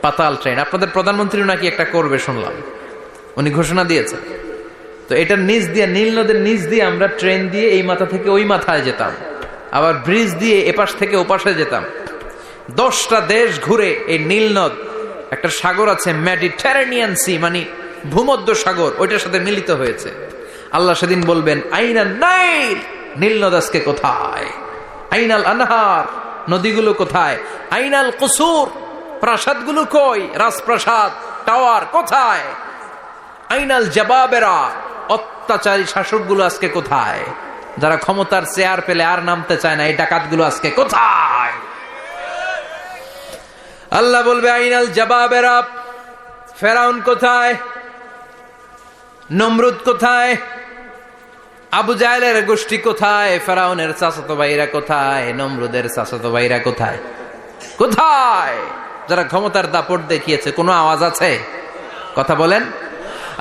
[SPEAKER 1] পাতাল ট্রেন। আপনাদের প্রধানমন্ত্রী নাকি একটা করবে শুনলাম, উনি ঘোষণা দিয়েছে। তো এটার নিচ দিয়ে, নীল নদের নিচ দিয়ে আমরা ট্রেন দিয়ে এই মাথা থেকে ওই মাথায় যেতাম, আবার ব্রিজ দিয়ে এপাশ থেকে ওপাশে যেতাম। 10টা দেশ ঘুরে এই নীল নদ, একটা সাগর আছে মেডিটেরেনিয়ান সি, মানে ভূমধ্য সাগর, ওইটার সাথে মিলিত হয়েছে। আল্লাহ সেদিন বলবেন আইনা নাইল, নীল নদ আজকে কোথায়? আইনাল আনহার, নদীগুলো কোথায়? আইনাল কুসুর, প্রাসাদগুলো কই? রাজপ্রাসাদ, টাওয়ার কোথায়? আইনাল জাবাবেরা, অত্যাচারী শাসকগুলো আজকে কোথায়? যারা ক্ষমতার চেয়ার পেলে আর নামতে চায় না, এই ডাকাতগুলো আজকে কোথায়? আল্লাহ বলবে আইনাল জাবাবেরা, ফেরাউন কোথায়? নমরুদ কোথায়? আবু জাহেলের গোষ্ঠী কোথায়? ফেরাউনের চাচাতো ভাইরা কোথায়? নমরুদের চাচাতো ভাইরা কোথায়? কোথায়? যারা ক্ষমতার দাপট দেখিয়েছে, কোনো আওয়াজ আছে? কথা বলেন।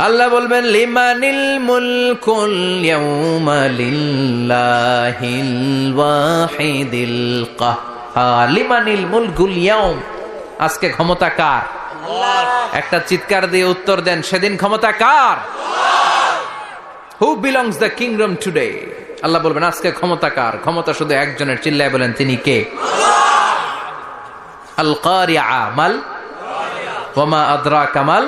[SPEAKER 1] আল্লাহ বলবেন লিমানিল মুলকুল ইয়াউমা লিল্লাহিল ওয়াহিদিল কাহ্হার। লিমানিল মুলকুল ইয়াউম, আজকে ক্ষমতা কার? একটা চিৎকার দিয়ে উত্তর দেন, সেদিন ক্ষমতা কার? Who belongs the kingdom today? আল্লাহ বলবেন আজকে ক্ষমতা কার? ক্ষমতা শুধু একজনের, চিল্লায় বলেন তিনি কে? আল কারিআ মাল ওয়া মা আদরাকা মাল।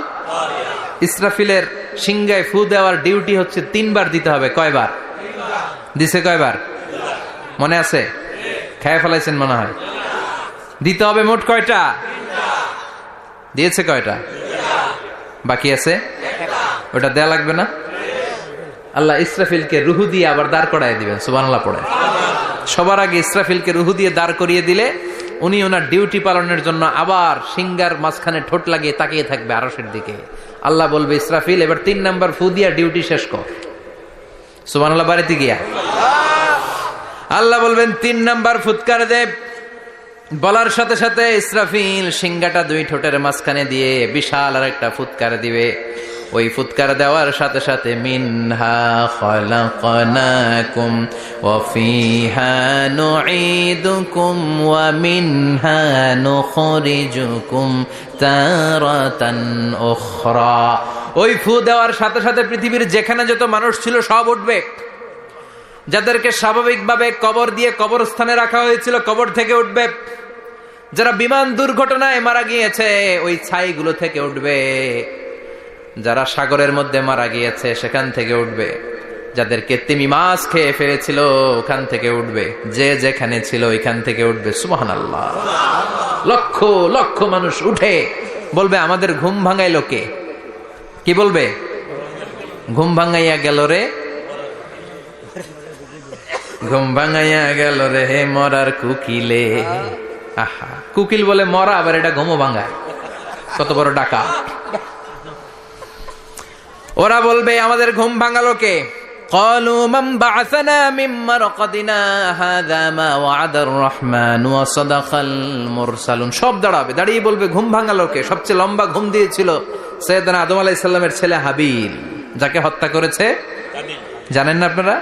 [SPEAKER 1] ইসরাফিলের সিংহায় ফু দেওয়ার ডিউটি হচ্ছে 3 বার দিতে হবে। কয়বার দিছে? কয়বার মনে আছে? খেয়ে ফেলাইছেন মনে হয়। দিতে হবে মোট কয়টা? দিয়েছে কয়টা? বাকি আছে ওটা দেয়া লাগবে না? আল্লাহ ইসরাফিলকে রুহু দিয়ে আবার দাঁড় করায় দিবেন। সুবহানাল্লাহ পড়ে। সবার আগে ইসরাফিলকে রুহু দিয়ে দাঁড় করিয়ে দিলে উনি ওনার ডিউটি পালনের জন্য আবার সিংহার মাঝখানে ঠোঁট লাগিয়ে তাকিয়ে থাকবে আরশের দিকে। আল্লাহ বলবে ইসরাফিল এবার 3 নাম্বার ফু দিয়া ডিউটি শেষ কর। সুবহানাল্লাহ বাড়িতে গিয়া আল্লাহ বলবেন 3 নাম্বার ফুৎকার দে। বলার সাথে সাথে ইসরাফিল সিংহাটা 2 ঠোঁটের মাঝখানে দিয়ে বিশাল আর একটা ফুৎকার দিবে। ওই ফুৎকার দেওয়ার সাথে সাথে মিনহা খালাকনাকুম ওয়া ফিহা নুঈদুকুম ওয়া মিনহা নুখরিজুকুম তারাতান উখরা। ওই ফু দেওয়ার সাথে সাথে পৃথিবীর যেখানে যত মানুষ ছিল সব উঠবে। যাদেরকে স্বাভাবিকভাবে কবর দিয়ে কবরস্থানে রাখা হয়েছিল কবর থেকে উঠবে। যারা বিমান দুর্ঘটনায় মারা গিয়েছে ওই ছাইগুলো থেকে উঠবে। যারা সাগরের মধ্যে মারা গিয়েছে সেখান থেকে উঠবে। যাদেরকে তিমি মাছ খেয়ে ফেলেছিল ওখান থেকে উঠবে। যে যেখানে ছিল ওইখান থেকে উঠবে। সুবহানাল্লাহ। লক্ষ লক্ষ মানুষ উঠে বলবে আমাদের ঘুম ভাঙাইলো কে? কি বলবে? ঘুম ভাঙাইয়া গেল রে, ঘুম ভাঙাইয়া গেল রে হে মরার কুকিলে। আহা, কুকিল বলে মরা, আবার এটা ঘুমো ভাঙায়। কত বড় ডাকা। ওরা বলবে আমাদের ঘুম ভাঙালো কে? ক্বালু মান বা'আসানা মিন মারকাদিনা হাযা মা ওয়া'দার রহমান ওয়া সাদাকাল মুরসালুন। সব দাঁড়াবে, দাঁড়িয়ে বলবে ঘুম ভাঙালো কে? সবচেয়ে লম্বা ঘুম দিয়েছিল সাইয়েদনা আদম আলাইহিস সালামের ছেলে হাবিল, যাকে হত্যা করেছে জানেন না আপনারা?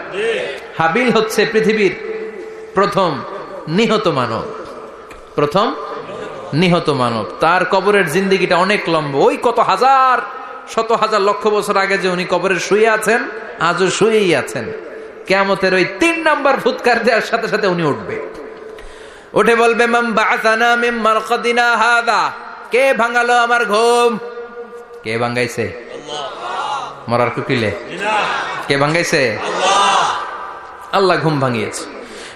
[SPEAKER 1] হাবিল হচ্ছে পৃথিবীর প্রথম নিহত মানব। প্রথম নিহত মানব। তার কবরের জিন্দেগিটা অনেক লম্বা। ওই কত হাজার শত হাজার লক্ষ বছর আগে যে উনি কবরে শুয়ে আছেন, আজও শুয়েই আছেন। কিয়ামতের ওই 3 নাম্বার ফুৎকার দেওয়ার সাথে সাথে উনি উঠবে। উঠে বলবে মান বা'আসানা মিন মারকাদিনা হাযা। কে ভাঙালো আমার ঘুম? কে ভাঙাইছে? আল্লাহ। মরার কুকিলে কে ভাঙাইছে? আল্লাহ। আল্লাহ ঘুম ভাঙিয়েছে।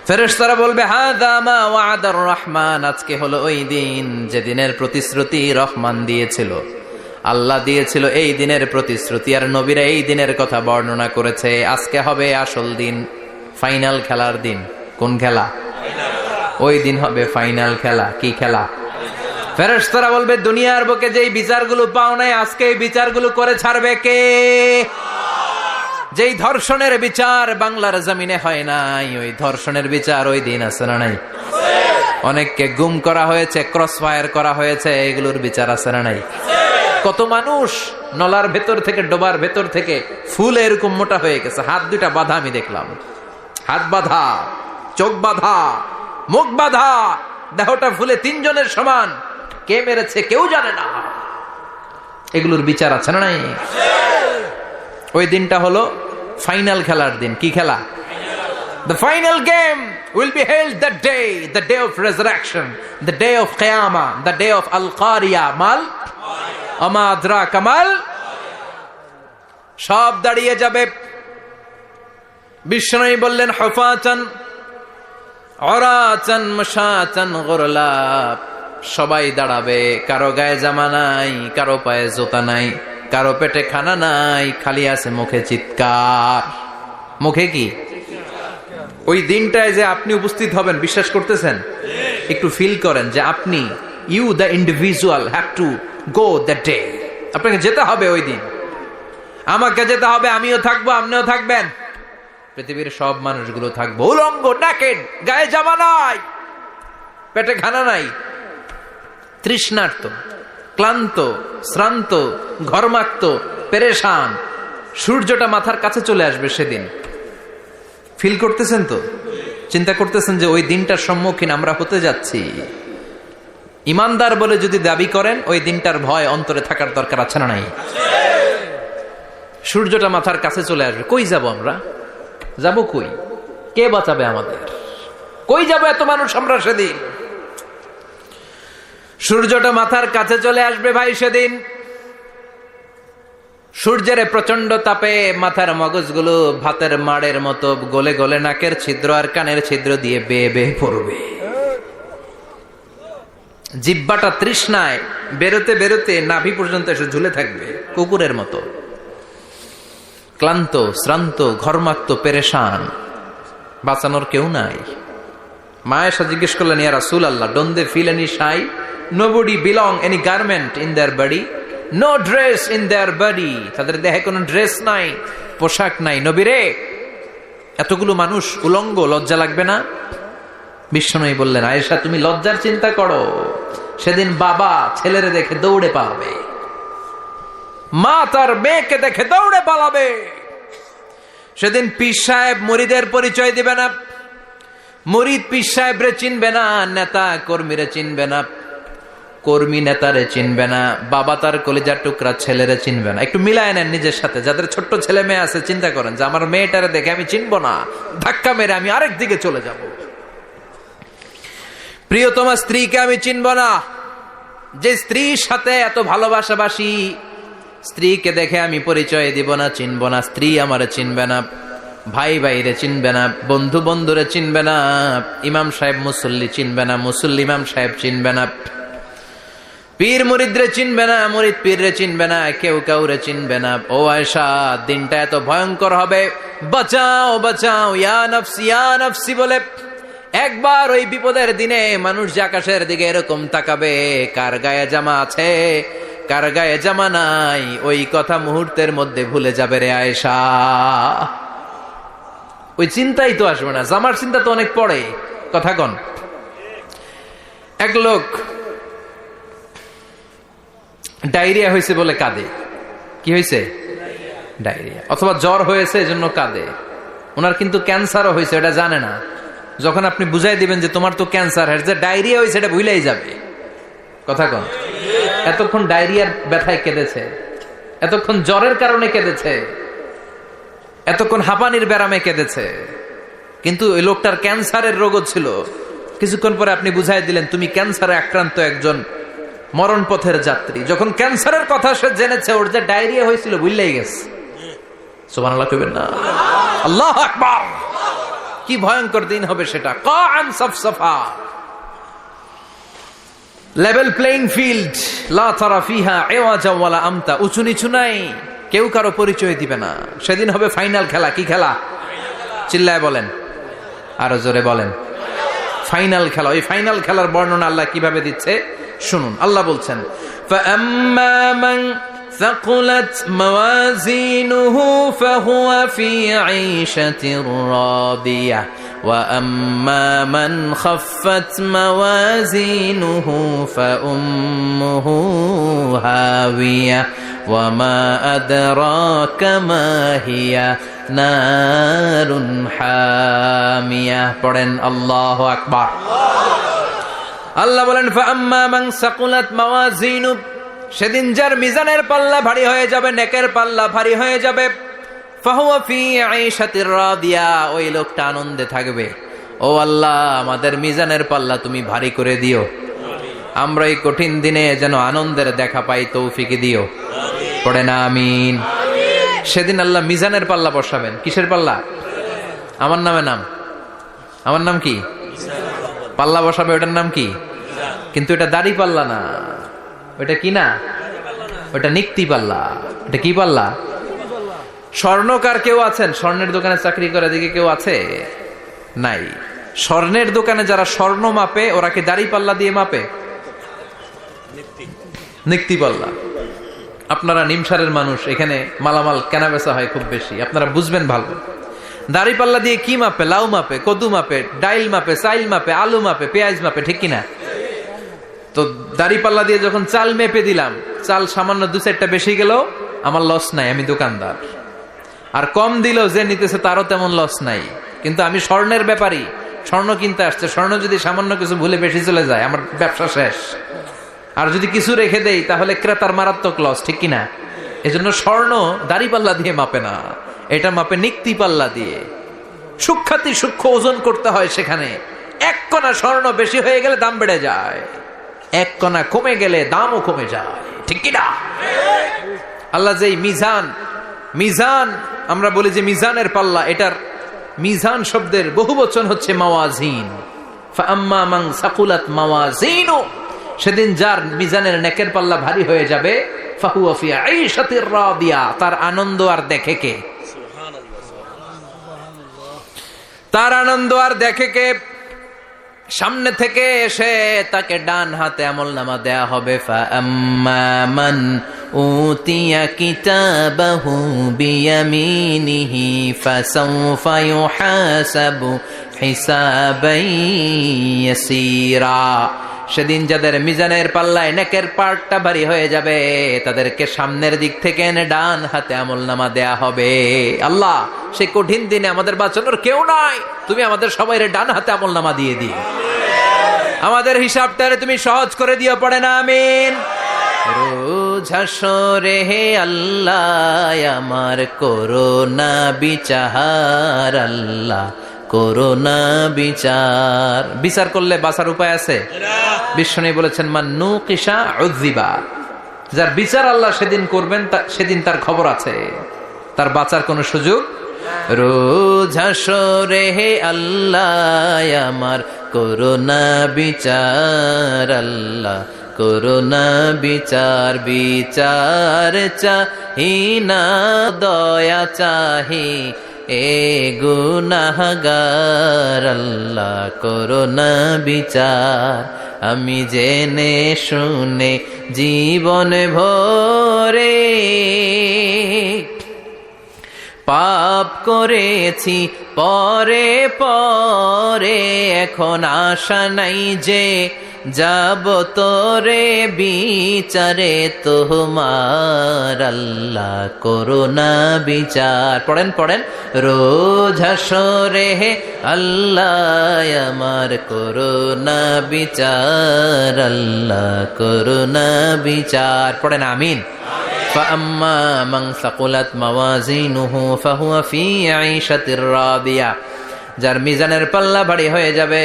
[SPEAKER 1] ফেরেশতারা বলবে হাযা মা ওয়া'দার রহমান। আজকে হলো ওই দিন যেদিনের প্রতিশ্রুতি রহমান দিয়েছিল, আল্লাহ দিয়েছিল। এই দিনের প্রতিশ্রুতি আর নবীরা এই দিনের কথা বর্ণনা করেছে। আজকে হবে আসল দিন, ফাইনাল খেলার দিন। কোন খেলা? ওই দিন হবে ফাইনাল খেলা। কি খেলা? ফেরেশতারা বলবে দুনিয়ার বুকে যেই বিচারগুলো পাও নাই আজকে এই বিচারগুলো করে ছাড়বে কে? যেই ধর্ষণের বিচার বাংলার জমিনে হয় নাই, ওই ধর্ষণের বিচার ওই দিন আছে না নাই? অনেককে গুম করা হয়েছে, ক্রস ফায়ার করা হয়েছে, এগুলোর বিচার আছে না নাই? কত মানুষ নলার ভেতর থেকে, ডোবার ভেতর থেকে ফুলে এরকম মোটা হয়ে গেছে। হাত 2টা বাঁধা আমি দেখলাম। হাত বাঁধা, চোখ বাঁধা, মুখ বাঁধা, দেহটা ফুলে 3 জনের সমান। কে মেরেছে কেউ জানে না। এগুলোর বিচার আছে না নাই? ওই দিনটা হলো ফাইনাল খেলার দিন। কি খেলা? The final game will be held that day, the day of resurrection, the day of Qiyamah, the day of Al-Qariya mal আমা আদরাকা মাল। সব দাঁড়িয়ে যাবে। বিষ্ণু বললেন হুফাতান উরাতান মাশাতান গুরলা। সবাই দাঁড়াবে। কারো গায়ে জামা নাই, কারো পায়ে জুতা নাই, কারো পেটে খানা নাই, খালি আছে মুখে চিৎকার। মুখে কি? ওই দিনটায় যে আপনি উপস্থিত হবেন, বিশ্বাস করতেছেন? একটু ফিল করেন যে আপনি, you the individual have to go that day. আপনাকে যেতে হবে ওই দিন। আমাকে যেতে হবে, আমিও থাকবো, আপনিও থাকবেন। পৃথিবীর সব মানুষগুলো থাকবো উলঙ্গ, naked, গায়ে জামা নাই, পেটে খানা নাই, তৃষ্ণার্ত, ক্লান্ত, শ্রান্ত, ঘর্মাক্ত, পেরেশান। সূর্যটা মাথার কাছে চলে আসবে সেদিন। ফিল করতেছেন তো? চিন্তা করতেছেন যে ওই দিনটার সম্মুখীন আমরা হতে যাচ্ছি। ইমানদার বলে যদি দাবি করেন, ওই দিনটার ভয় অন্তরে থাকার দরকার আছে না নাই? সূর্যটা মাথার কাছে চলে আসবে। কই যাব আমরা? যাব কই? কে বাঁচাবে আমাদের? কই যাব এত মানুষ আমরা সেদিন? সূর্যটা মাথার কাছে চলে আসবে ভাই সেদিন। সূর্যের প্রচন্ড তাপে মাথার মগজগুলো ভাতের মাড়ের মতো গলে গলে নাকের ছিদ্র আর কানের ছিদ্র দিয়ে বেয়ে বেয়ে পড়বে। জিহ্বাটা তৃষ্ণায় বেরোতে বেরোতে নাভি পর্যন্ত এসে ঝুলে থাকবে কুকুরের মতো। ক্লান্ত, শ্রান্ত, ঘর্মাক্ত, পেরেশান, বাঁচানোর কেউ নাই। মা আয়েশা জিজ্ঞেস করলেন, ইয়া রাসূলুল্লাহ, don't they feel any shy? Nobody belong any garment in their body, no dress in their body. তাদের দেহে কোনো ড্রেস নাই, পোশাক নাই। নবীরে, এতগুলো মানুষ উলঙ্গ, লজ্জা লাগবে না? বিশ্বনবী বললেন, আয়েশা তুমি লজ্জার চিন্তা করো, সেদিন বাবা ছেলেরে দেখে দৌড়ে পালাবে, মা তার মেয়েকে দেখে দৌড়ে পালাবে। সেদিন পীর সাহেব মুরিদের পরিচয় দিবে না, মুরিদ পীর সাহেবরে চিনবে না, নেতা কর্মীরে চিনবে না, কর্মী নেতারে চিনবে না, বাবা তার কলিজার টুকরা ছেলেরে চিনবে না। একটু মিলায় নেন নিজের সাথে। যাদের ছোট্ট ছেলে মেয়ে আছে, চিন্তা করেন যে আমার মেয়েটারে দেখে আমি চিনবো না, ধাক্কা মেরে আমি আরেক দিকে চলে যাব। প্রিয়তমা স্ত্রীকে আমি চিনব না, যে স্ত্রীর সাথে এত ভালোবাসাবাসি, স্ত্রীকে দেখে আমি পরিচয় দিব না, চিনব না। স্ত্রী আমারে চিনবে না, ভাই ভাইরে চিনবে না, বন্ধু বন্ধুরে চিনবে না, ইমাম সাহেব মুসল্লি চিনবে না, মুসল্লি ইমাম সাহেব চিনবে না, পীর মুরিদরে চিনবে না, মুরিদ পীররে চিনবে না, কেউ কাউরে চিনবে না। ও আয়েশা, দিনটা এত ভয়ঙ্কর হবে, বাঁচাও বাঁচাও, ইয়া নফসি ইয়া নফসি বলে একবার ওই বিপদের দিনে মানুষ যে আকাশের দিকে এরকম তাকাবে, কার গায়ে জামা আছে কার গায়ে জামা নাই, ওই কথা মুহূর্তের মধ্যে ভুলে যাবে রে আয়েশা। ওই চিন্তাই তো আসবে না, জামার চিন্তা তো অনেক পরে। কথা কন। এক লোক ডায়রিয়া হয়েছে বলে কাঁদে। কি হয়েছে? ডায়রিয়া। অথবা জ্বর হয়েছে এজন্য কাঁদে। ওনার কিন্তু ক্যান্সারও হয়েছে, এটা জানে না। যখন আপনি বুঝাই দিবেন যে তোমার তো ক্যান্সার, যে ডায়রিয়া হয়েছে এটা ভুলেই যাবে। কথা কন। এতক্ষণ ডায়রিয়ার ব্যথায় কেঁদেছে, এতক্ষণ জ্বরের কারণে কেঁদেছে, এতক্ষণ হাঁপানির ব্যারামে কেঁদেছে, কিন্তু ওই লোকটার ক্যান্সারের রোগও ছিল। কিছুক্ষণ পরে আপনি বুঝাই দিলেন তুমি ক্যান্সারে আক্রান্ত একজন মরণ পথের যাত্রী। যখন ক্যান্সারের কথা সে জেনেছে, ওর যে ডায়রিয়া হয়েছিল ভুলেই গেছে। সুবহানাল্লাহ কইবেন না? আল্লাহু আকবার। কি ভয়ঙ্কর দিন হবে সেটা। কাআন সাফসাফা, লেভেল প্লেইং ফিল্ড, লা তারা ফিহা ইওয়াজা ওয়ালা আমতা। উঁচু নিচু নাই, কেউ কারো পরিচয় দিবে না। সেদিন হবে ফাইনাল খেলা। কি খেলা? চিল্লায় বলেন, আরো জোরে বলেন। ফাইনাল খেলা। ওই ফাইনাল খেলার বর্ণনা আল্লাহ কিভাবে দিচ্ছে শুনুন। আল্লাহ বলছেন, ফাআম্মা মান ثقلت موازينه فهو في عيشة راضية وأما من خفت موازينه فأمه هاوية وما أدراك ما هي نار حامية. পড়েন আল্লাহু আকবার। আল্লাহ বলেন, ফাআম্মা মান সাকুলাত মাওয়াজিনু, সেদিন যার মিজানের পাল্লা ভারী হয়ে যাবে, নেকের পাল্লা ভারী হয়ে যাবে, ফাহুয়া ফি আইশাতির রাদিয়া, ওই লোকটা আনন্দে থাকবে। ও আল্লাহ, আমাদের মিজানের পাল্লা তুমি ভারী করে দিও, আমরা এই কঠিন দিনে যেন আনন্দের দেখা পাই, তৌফিক দিও। পড়ে না আমিন। সেদিন আল্লাহ মিজানের পাল্লা বসাবেন। কিসের পাল্লা? আমার নামে নাম। আমার নাম কি? পাল্লা বসাবে, ওটার নাম কি? কিন্তু এটা দাড়ি পাল্লা না, ওটা কি না, ওটা নিক্তি পাল্লা। এটা কি পাল্লা? স্বর্ণকার কেউ আছেন? স্বর্ণের দোকানে চাকরি করে দিকে কেউ আছে? নাই। স্বর্ণের দোকানে যারা স্বর্ণ মাপে, ওরা কি দাড়ি পাল্লা দিয়ে মাপে? নিক্তি পাল্লা। আপনারা নিমসারের মানুষ, এখানে মালামাল কেনা বেচা হয় খুব বেশি, আপনারা বুঝবেন ভালো। দাড়ি পাল্লা দিয়ে কি মাপে? লাউ মাপে, কদু মাপে, ডাইল মাপে, চাইল মাপে, আলু মাপে, পেঁয়াজ মাপে, ঠিক কিনা? তো দাড়ি পাল্লা দিয়ে যখন চাল মেপে দিলাম, চাল সামান্য 2-4টা বেশি গেল, আমার লস নাই, আমি দোকানদার। আর কম দিল যে নিতেছে তারও তেমন লস নাই। কিন্তু আমি স্বর্ণের ব্যাপারী, স্বর্ণ কিনতে আসছে, স্বর্ণ যদি সামান্য কিছু ভুলে বেশি চলে যায় আমার ব্যবসা শেষ। আর যদি কিছু রেখে দেই তাহলে ক্রেতার মারাত্মক লস, ঠিক কিনা? এজন্য স্বর্ণ দাড়ি পাল্লা দিয়ে মাপে না, এটা মাপে নিক্তি পাল্লা দিয়ে। সূক্ষ্মাতি সূক্ষ্ম ওজন করতে হয় সেখানে। 1 কণা স্বর্ণ বেশি হয়ে গেলে দাম বেড়ে যায়, 1 কণা কমে গেলে দামও কমে যায়, ঠিক কিনা? আল্লাহ যে মিজান আমরা বলি যে মিজানের পাল্লা, এটার মিজান শব্দের বহুবচন হচ্ছে মাওয়াজিন। ফাআম্মা মান সাকুলাত মাওয়াজিনু, সেদিন যার মিজানের নেকের পাল্লা ভারী হয়ে যাবে, ফাহুয়া ফি আইশাতির রাদিয়া, তার আনন্দ আর দেখে কে? তার আনন্দ আর দেখে কে? সামনে থেকে এসে তাকে ডান হাতে আমলনামা দেয়া হবে। ফাআম্মা মান উতিয়া কিতাবাহু বিয়ামিনিহি ফাসাউফা ইউহাসাবু হিসাবান ইয়াসীরা, সেদিন যাদের মিজানের পাল্লায় নেকের পার্টটা ভারী হয়ে যাবে তাদেরকে সামনের দিক থেকে এনে ডান হাতে আমলনামা দেয়া হবে। আল্লাহ, সেই কঠিন দিনে আমাদের বাঁচানোর কেউ নাই, তুমি আমাদের সবাই ডান হাতে আমলনামা দিয়ে দিও, আমাদের হিসাবটারে তুমি সহজ করে দিও, পড়ে না আমিন। রোজ হাসরে হে আল্লাহ আমার করোনা বিচার, আল্লাহ করোনা বিচার। বিচার করলে বাঁচার উপায় আছে? বিষ্ণু বলেছেন মান নুকিশা উযিবা, যার বিচার আল্লাহ সেদিন করবেন সেদিন তার খবর আছে, তার বাঁচার কোনো সুযোগ। রোজ হাসরে হে আল্লাহ আমার করোনা বিচার, আল্লাহ করোনা বিচার। বিচার চাহি না দয়া চাহি এ গুনাহগার, আল্লাহ করোনা বিচার। আমি জেনে শুনে জীবন ভরে পাপ করেছি পরে পরে, এখন আশা নাই যে যাব তোরে বিচারে তোমার, আল্লাহ করোনা বিচার। পড়েন রোজ হাসরে হে আল্লাহ আমার করোনা বিচার, আল্লাহ করোনা বিচার। পড়েন আমিন। فأما من ثقلت موازينه فهو في عيشة راضية, যার মিজানের পাল্লা ভারী হয়ে যাবে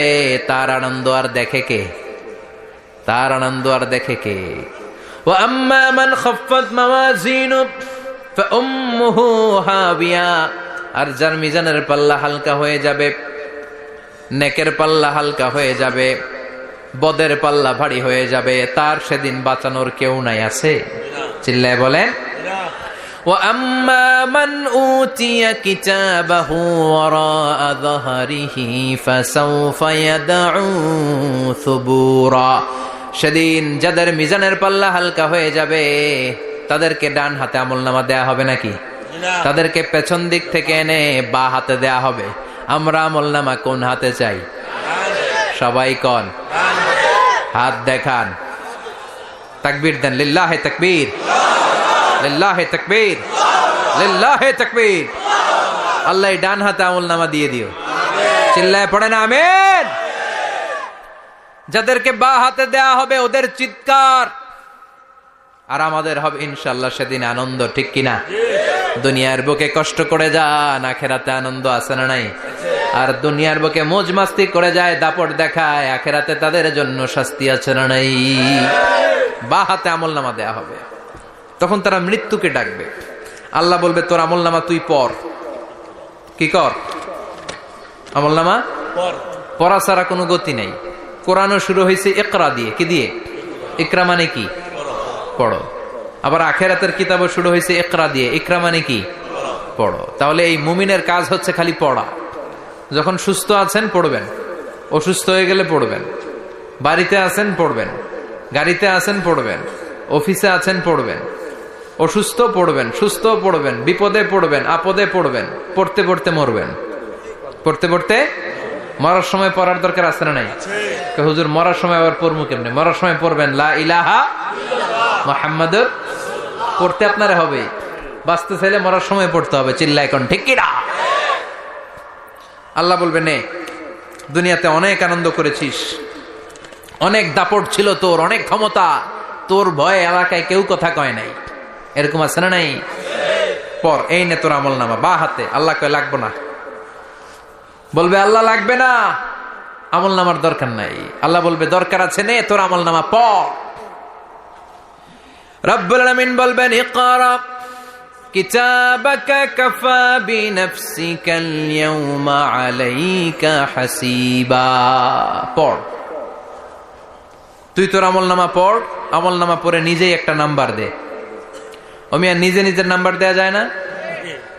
[SPEAKER 1] তার আনন্দ আর দেখে কে? তার আনন্দ আর দেখে কে? وأما من خفت موازينه فأمه هاوية, আর যার মিজানের পাল্লা হালকা হয়ে যাবে, নেকের পাল্লা হালকা হয়ে যাবে, বদের পাল্লা ভারী হয়ে যাবে, তার সেদিন বাঁচানোর কেউ নাই, আছে? চিল্লায় বলেন। وَأَمَّا مَنْ أُوتِيَ كِتَابَهُ وَرَاءَ ظَهْرِهِ فَسَوْفَ يَدْعُو ثُبُورًا, সেদিন যাদের মিজানের পাল্লা হালকা হয়ে যাবে তাদেরকে ডান হাতে আমলনামা দেয়া হবে নাকি? তাদেরকে পেছন দিক থেকে এনে বা হাতে দেয়া হবে। আমরা আমলনামা কোন হাতে চাই? সবাই কোন হাত দেখান, তাকবীর দেন, লিল্লাহে তাকবীর, লিল্লাহে তাকবীর, লিল্লাহে তাকবীর। আল্লাহ ডান হাতে আমলনামা দিয়ে দিও, চিল্লায় পড়েন আমিন। যাদেরকে বা হাতে দেয়া হবে ওদের চিৎকার, আর আমাদের হবে ইনশাআল্লাহ সেদিন আনন্দ, ঠিক কিনা? দুনিয়ার বুকে কষ্ট করে যান, আখেরাতে আনন্দ আছে না নাই? আর দুনিয়ার বুকে মौज মাস্তি করে যায়, দাপট দেখায়, আখেরাতে তাদের জন্য শাস্তি আছে না নাই? বা হাতে আমলনামা দেয়া হবে। তখন তারা মৃত্যুকে ডাকবে, আল্লাহ বলবে তোর আমলনামা তুই পড়। কি কর? আমলনামা পড়া ছাড়া কোনো গতি নেই। কোরআনও শুরু হয়েছে ইকরা দিয়ে। কি দিয়ে? ইকরা মানে কি? পড়ো। আবার আখেরাতের কিতাবও শুরু হয়েছে ইকরা দিয়ে। ইকরা মানে কি? পড়ো। তাহলে এই মুমিনের কাজ হচ্ছে খালি পড়া। যখন সুস্থ আছেন পড়বেন, অসুস্থ হয়ে গেলে পড়বেন, বাড়িতে আছেন পড়বেন, গাড়িতে আছেন পড়বেন, অফিসে আছেন পড়বেন, অসুস্থ পড়বেন, সুস্থ পড়বেন, বিপদে পড়বেন, আপদে পড়বেন, পড়তে পড়তে মরবেন, পড়তে পড়তে মরার সময় পড়ার দরকার আছে না নাই? হুজুর মরার সময় আবার পড়বো কেমনে? মরার সময় পড়বেন লা ইলাহা মুহাম্মাদুর, পড়তে আপনারা হবে। বাঁচতে চাইলে মরার সময় পড়তে হবে। চিল্লায় কোন ঠিক কি না? আল্লাহ বলবেন নে, দুনিয়াতে অনেক আনন্দ করেছিস, অনেক দাপট ছিল তোর, অনেক ক্ষমতা, তোর ভয়ে এলাকায় কেউ কথা কয় নাই। এরকম আছে না নাই? পর এই নে তোর আমল নামা বা হাতে। আল্লাহ কয় লাগবো না। বলবে আল্লাহ লাগবে না, আমল নামার দরকার নাই। আল্লাহ বলবে দরকার আছে, নে তোর আমল নামা পড়। রব্বুল আলামিন বলবেন ইকরা কিতাবাকা কাফা বিনাফসিকাল ইয়াওমা আলাইকা হাসিবা। পড়, তুই তোর আমল নামা পড়। আমল নামা পড়ে নিজেই একটা নাম্বার দে। আর নিজে নিজের নাম্বার দেয়া যায় না?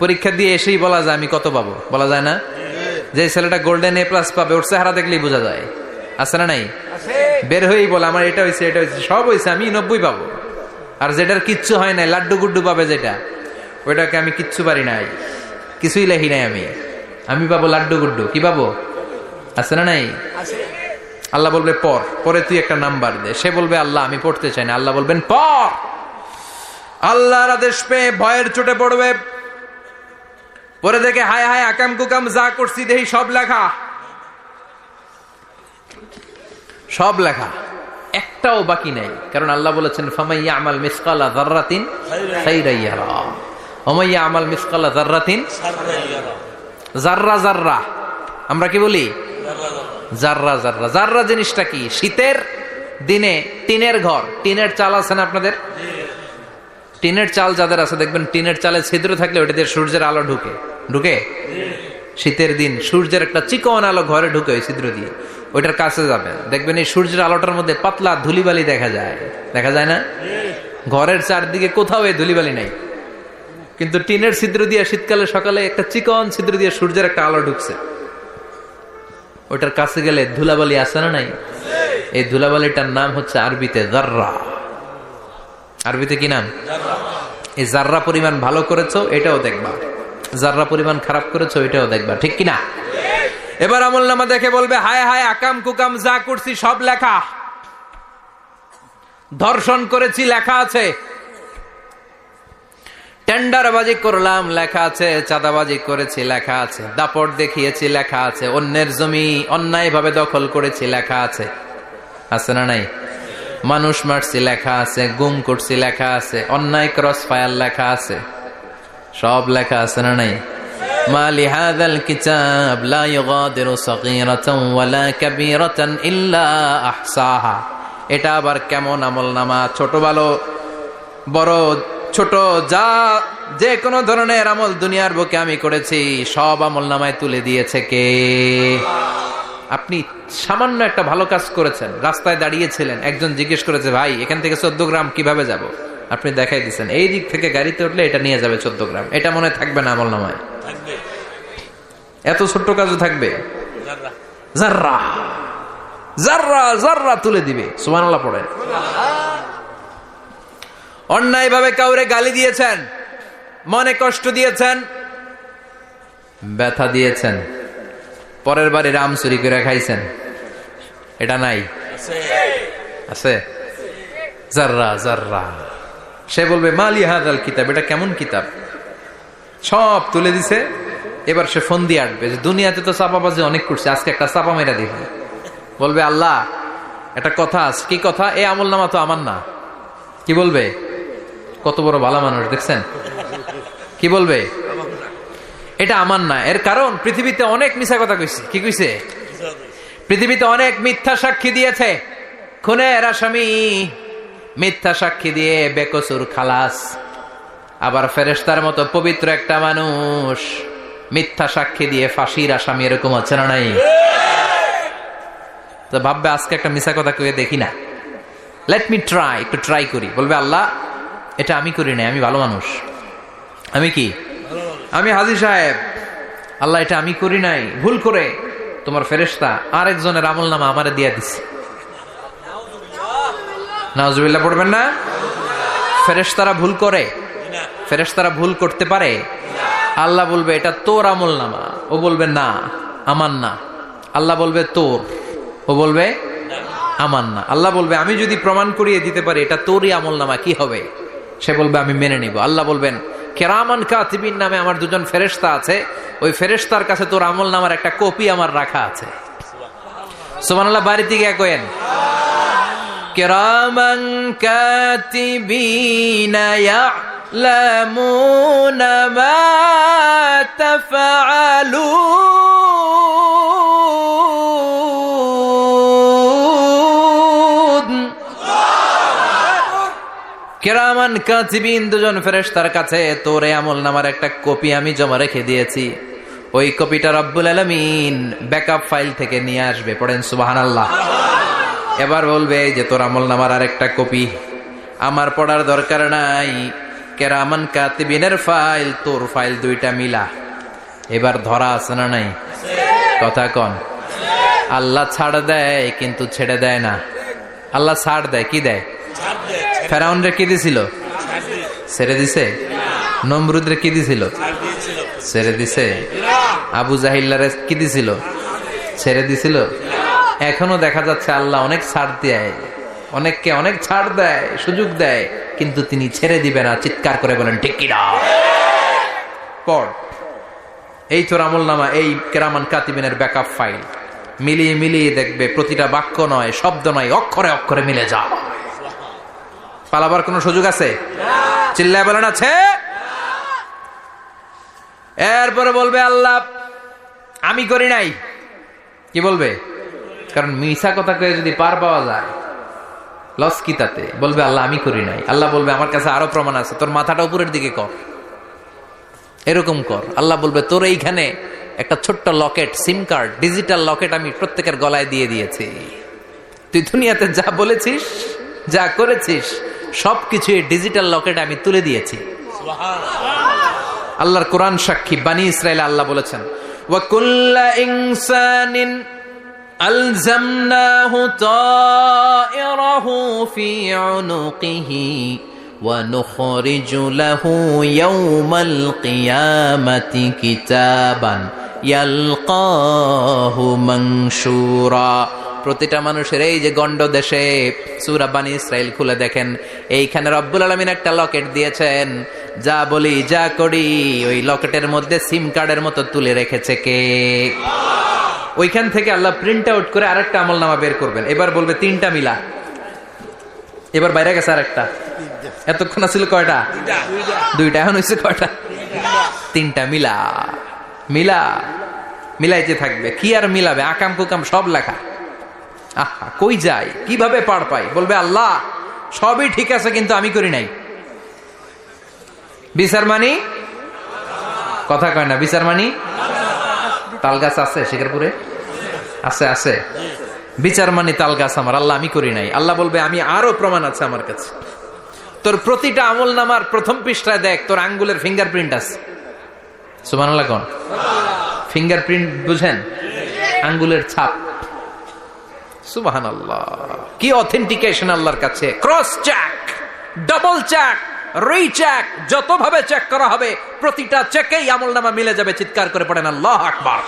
[SPEAKER 1] পরীক্ষা দিয়ে এসেই বলা যায় আমি কত পাবো, বলা যায় না? যে ছেলেটা গোল্ডেন এ প্লাস পাবে ওর চেহারা দেখলেই বোঝা যায়, আছে না নাই? বের হয়েই বলে আমার এটা হয়েছে, এটা হয়েছে, সব হয়েছে, আমি 90 পাবো। আর যেটার কিচ্ছু হয় নাই, লাড্ডু গুড্ডু পাবে যেটা, ওইটাকে আমি কিচ্ছু পারি নাই, কিছুই লেখি নাই, আমি পাবো লাড্ডু গুড্ডু। কি পাবো? আছে না নাই? আল্লাহ বলবে পড়, পরে তুই একটা নাম্বার দে। সে বলবে আল্লাহ আমি পড়তে চাই না। আল্লাহ বলবেন পড়। আল্লাহর আদেশ পেয়ে ভয়ের চোটে পড়বে, পরে দেখে হায় হায় আকাম কুকাম যা করছি দেখি সব লেখা, সব লেখা, একটাও বাকি নাই। কারণ আল্লাহ বলেছেন ফামাইয়া আমাল মিসকালা যাররাতিন খাইরান ইয়ারা ওয়া মাইয়া আমাল মিসকালা যাররাতিন জাররা জাররা। আমরা কি বলি? জাররা জাররা। জাররা জিনিসটা কি? শীতের দিনে টিনের ঘর, টিনের চাল আছে না আপনাদের? টিনের চাল যাদের আছে দেখবেন টিনের চালে ছিদ্র থাকলে ওটা দিয়ে সূর্যের আলো ঢুকে ঢুকে শীতের দিন সূর্যের একটা চিকন আলো ঘরে ঢুকে ওই ছিদ্র দিয়ে। ওইটার কাছে যাবেন, দেখবেন এই সূর্যের আলোটার মধ্যে পাতলা ধুলিবালি দেখা যায়, দেখা যায় না? ঘরের চারদিকে কোথাও এই ধুলিবালি নাই, কিন্তু টিনের ছিদ্র দিয়ে শীতকালে সকালে একটা চিকন ছিদ্র দিয়ে সূর্যের একটা আলো ঢুকছে। ওইটার কাছে গেলে ধুলাবালি আছে না নাই? এই ধুলাবালিটার নাম হচ্ছে আরবিতে জাররা। আরবিতে কি নাম? এই জাররা পরিমাণ ভালো করেছো এটাও দেখবা, জাররা পরিমাণ খারাপ করেছো এটাও দেখবা, ঠিক কিনা? এবার আমলনামা দেখে বলবে হায় হায় আকাম কুকাম যা করছি সব লেখা। ধর্ষণ করেছি লেখা আছে, টেন্ডারবাজি করলাম লেখা আছে, চাঁদাবাজি করেছি লেখা আছে, দাপট দেখিয়েছি লেখা আছে, অন্যের জমি অন্যায়ভাবে দখল করেছি লেখা আছে, আছে না নাই? মানুষ মারছি লেখা আছে, গুম করছি লেখা আছে, অন্যায় ক্রস ফায়ার লেখা আছে, সব লেখা আছে না নাই? মা লিহাযাল কিতাব লা ইউগাদিরু সাগীরাতান ওয়ালা কাবীরাতান ইল্লা আহসাহা। এটা আবার কেমন আমলনামা? ছোট ভালো বড় ছোট যা যে কোনো ধরনের আমল দুনিয়ার বুকে আমি করেছি সব আমলনামায় তুলে দিয়েছে কে? আপনি সামান্য একটা ভালো কাজ করেছেন, রাস্তায় দাঁড়িয়েছিলেন, একজন জিজ্ঞেস করেছে ভাই এখান থেকে 14 গ্রাম কিভাবে যাব, আপনি দেখাই দিচ্ছেন এই দিক থেকে গাড়িতে উঠলে এটা নিয়ে যাবে 14 গ্রাম, এটা মনে থাকবে না আমলনামায়? এত ছোট্ট কাজও থাকবে? জাররা জাররা জাররা তুলে দিবে। সুবহানাল্লাহ পড়েন। অন্যায় ভাবে কাউরে গালি দিয়েছেন, মনে কষ্ট দিয়েছেন, ব্যথা দিয়েছেন, পরের বাড়ি রাম চুরি করে খাইছেন, এটা নাই? আছে। জাররা জাররা। সে বলবে মালি হাযাল কিতাব, এটা কেমন কিতাব? সব তুলে দিছে। এবার সে ফোন দিয়ে আসবে যে দুনিয়াতে তো চাপাবাজি অনেক করছে, আজকে একটা চাপা মেরা দিব। বলবে আল্লাহ একটা কথা আছে। কি কথা? এই আমলনামা তো আমার না। কি বলবে? কত বড় ভালো মানুষ দেখছেন, কি বলবে? এটা আমার না। এর কারণ পৃথিবীতে অনেক মিথ্যা কথা কইছে। কি কইছে? পৃথিবীতে অনেক মিথ্যা সাক্ষী দিয়েছে, খুনের আসামি মিথ্যা সাক্ষী দিয়ে বেকসুর খালাস। আবার ফেরেশতার মতো পবিত্র একটা মানুষ মিথ্যা সাক্ষী দিয়ে ফাঁসির আসামি, এরকম আছে না নাই? তো ভাববে আজকে একটা মিথ্যা কথা কয়ে দেখি না, লেট মি ট্রাই, একটু ট্রাই করি। বলবে আল্লাহ এটা আমি করি নাই, আমি ভালো মানুষ। আমি কি? আমি হাজী সাহেব। আল্লাহ এটা আমি করি নাই, ভুল করে তোমার ফেরেশতা আরেকজনের আমলনামা আমারে দিয়া দিছে। নাউজুবিল্লাহ পড়বেন না? ফেরেশতারা ভুল করে? ফেরেশতারা ভুল করতে পারে? আল্লাহ বলবে এটা তোর আমলনামা। ও বলবে না আমার না, আল্লাহ বলবে তোর, ও বলবে আমার না। আল্লাহ বলবে আমি যদি প্রমাণ করিয়ে দিতে পারি এটা তোরই আমলনামা, কি হবে? সে বলবে আমি মেনে নিব। আল্লাহ বলবেন কেরামান কাতিবিন নামে আমার দুজন ফেরেশতা আছে, ওই ফেরেশতার কাছে তোর আমলনামার একটা কপি আমার রাখা আছে। সুবহানাল্লাহ, বাড়িতে গিয়ে কয়েন কেরামান কাতিবিনা ইয়ালামুনা মা তাফআলুন। কেরামান কাতিবিন দুজন ফেরেশতার কাছে তোর আমলনামার একটা কপি আমি জমা রেখে দিয়েছি। ওই কপিটা রব্বুল আলামিন ব্যাকআপ ফাইল থেকে নিয়ে আসবে। পড়েন সুবহানাল্লাহ। এবার বলবে যে তোর আমলনামার আরেকটা কপি আমার পড়ার দরকার নাই, কেরামান কাতিবিনের ফাইল তোর ফাইল দুইটা মিলা। এবার ধরা আছে না নাই? কথা কন। আল্লাহ ছাড় দেয় কিন্তু ছেড়ে দেয় না। আল্লাহ ছাড় দেয়, কি দেয়? ফেরাউনরে কি দিছিল? ছেড়ে দিছে। নমরুদরে কি দিছিল? ছেড়ে দিছে। আবু জাহিল্লারে কি দিছিল? ছেড়ে দিছিল। এখনো দেখা যাচ্ছে আল্লাহ অনেক ছাড় দেয়, অনেককে অনেক ছাড় দেয়, সুযোগ দেয়, কিন্তু তিনি ছেড়ে দিবে না। চিৎকার করে বলেন ঠিক কিনা? পড় এই তোর আমলনামা, এই কেরামান কাতিবিনের ব্যাকআপ ফাইল মিলিয়ে মিলিয়ে দেখবে প্রতিটা বাক্য নয়, শব্দ নয়, অক্ষরে অক্ষরে মিলে যা। পালাবার কোন সুযোগ আছে? চিল্লায় বলেন আছে। এরপরে বলবে আল্লাহ আমি করি নাই। কি বলবে? কারণ মিছা কথা কয়ে যদি পার পাওয়া যায় লস কি তাতে? বলবে আল্লাহ আমি করি নাই। আল্লাহ বলবে আমার কাছে আরো প্রমাণ আছে, তোর মাথাটা উপরের দিকে কর, এরকম কর। আল্লাহ বলবে তোর এইখানে একটা ছোট্ট লকেট, সিম কার্ড, ডিজিটাল লকেট আমি প্রত্যেকের গলায় দিয়ে দিয়েছি। তুই দুনিয়াতে যা বলেছিস, যা করেছিস, সবকিছু এই ডিজিটাল লকেট আমি তুলে দিয়েছি। আল্লাহর কোরআন সাক্ষী। বানি ইসরাইলে আল্লাহ বলেছেন ওয়া কুল্লা ইনসানিন আলজামনাহু তায়রাহু ফি উনুকিহি ওয়া নুখরিজু লাহু ইয়াওমাল কিয়ামাতি কিতাবান ইয়ালকাহু মানশুরা। প্রতিটা মানুষের এই যে গন্ড দেশে সূরা বানি ইসরাইল খুলে দেখেন, এইখানে রব্বুল আলামিন একটা লকেট দিয়েছেন। যা বলি যা করি ওই লকেটের মধ্যে সিম কার্ডের মতো তুলে রেখেছে কে? ওইখান থেকে আল্লাহ প্রিন্ট আউট করে আরেকটা আমলনামা বের করবেন। এবার বলবে তিনটা মিলা। এবার বাইরে গেছে আরেকটা। এতক্ষণ ছিল কয়টা? দুইটা। এখন হয়েছে কয়টা? তিনটা। মিলা মিলা মিলাইতে থাকবে। কি আর মিলাবে? আকাম কুকাম সব লেখা। আহা, কই যায়, কিভাবে পার পাই? বলবে আল্লাহ সবই ঠিক আছে কিন্তু আমি করি নাই। বিচার মানি? কথা কয় না। বিচার মানি? তাল গাছ আছে শিকারপুরে? আছে আছে। বিচার মানি তাল গাছ আমার। আল্লাহ আমি করি নাই। আল্লাহ বলবে আমি আরো প্রমাণ আছে আমার কাছে। তোর প্রতিটা আমলনামার প্রথম পৃষ্ঠায় দেখ তোর আঙ্গুলের ফিঙ্গারপ্রিন্ট আছে। সুবহানাল্লাহ কোন? ফিঙ্গারপ্রিন্ট বুঝেন? আঙ্গুলের ছাপ। সুবহানাল্লাহ, কি অথেন্টিকেশন আল্লাহর কাছে। Cross check, double check, recheck, যতভাবে চেক করা হবে প্রতিটা চেকেই আমলনামা মিলে যাবে। চিৎকার করে পড়েন আল্লাহু আকবার।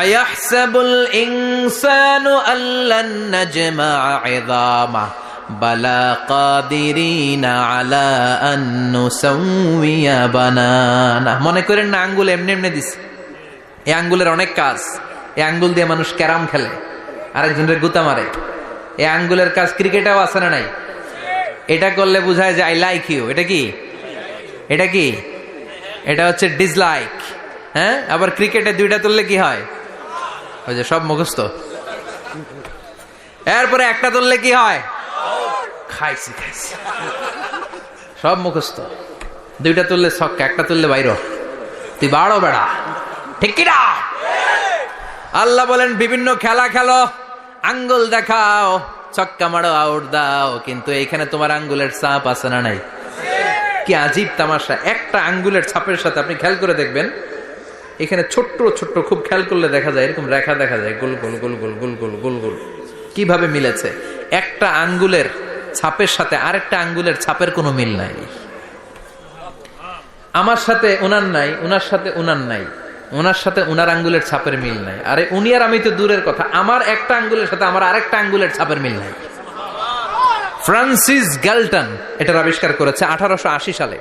[SPEAKER 1] আয়াহসাবুল ইনসানু আল্লান নাজমা'a 'ইযামা বালা কাদিরিনা আলা আন নুসাউইয়া বানানা। মনে করেন না আঙ্গুল এমনি এমনি দিছে। এই আঙ্গুলের অনেক কাজ। এই আঙ্গুল দিয়ে মানুষ ক্যারাম খেলে, আরেকজনের গুতা মারে। এই আঙ্গুলের কাজ ক্রিকেটেও আছে না নাই? এটা করলে বোঝায় যে আই লাইক ইউ। এটা কি? এটা কি? এটা হচ্ছে ডিসলাইক। হ্যাঁ, আবার ক্রিকেটে দুইটা তুললে কি হয়? ওই যে সব মুখস্থ। এরপরে একটা তুললে কি হয়? খাইছি খাইছি, সব মুখস্থ। দুইটা তুললে ছক্কা, একটা তুললে বাইর। তুই বাড়ো বেড়া, ঠিক কিনা? আল্লাহ বলেন বিভিন্ন খেলা খেলো, আঙ্গুল দেখাও, ছক্কা মারো, আউট দাও, কিন্তু এইখানে তোমার আঙ্গুলের ছাপ আছে না নাই? কি আজীব তামাশা। একটা আঙ্গুলের ছাপের সাথে আপনি খেয়াল করে দেখবেন এখানে ছোট্ট ছোট্ট, খুব খেয়াল করলে দেখা যায় এরকম রেখা দেখা যায়, গোল গোল গোল গোল গোল গোল গোল গোল। কিভাবে মিলেছে? একটা আঙ্গুলের ছাপের সাথে আরেকটা আঙ্গুলের ছাপের কোনো মিল নাই। আমার সাথে ওনার নাই, ওনার সাথে ওনার নাই, ওনার সাথে ওনার আঙ্গুলের ছাপের মিল নাই। আরে উনি আর আমি তো দূরের কথা, আমার একটা আঙ্গুলের সাথে আমার আরেকটা আঙ্গুলের ছাপের মিল নাই। ফ্রান্সিস গ্যালটন এটার আবিষ্কার করেছে 1880 সালে।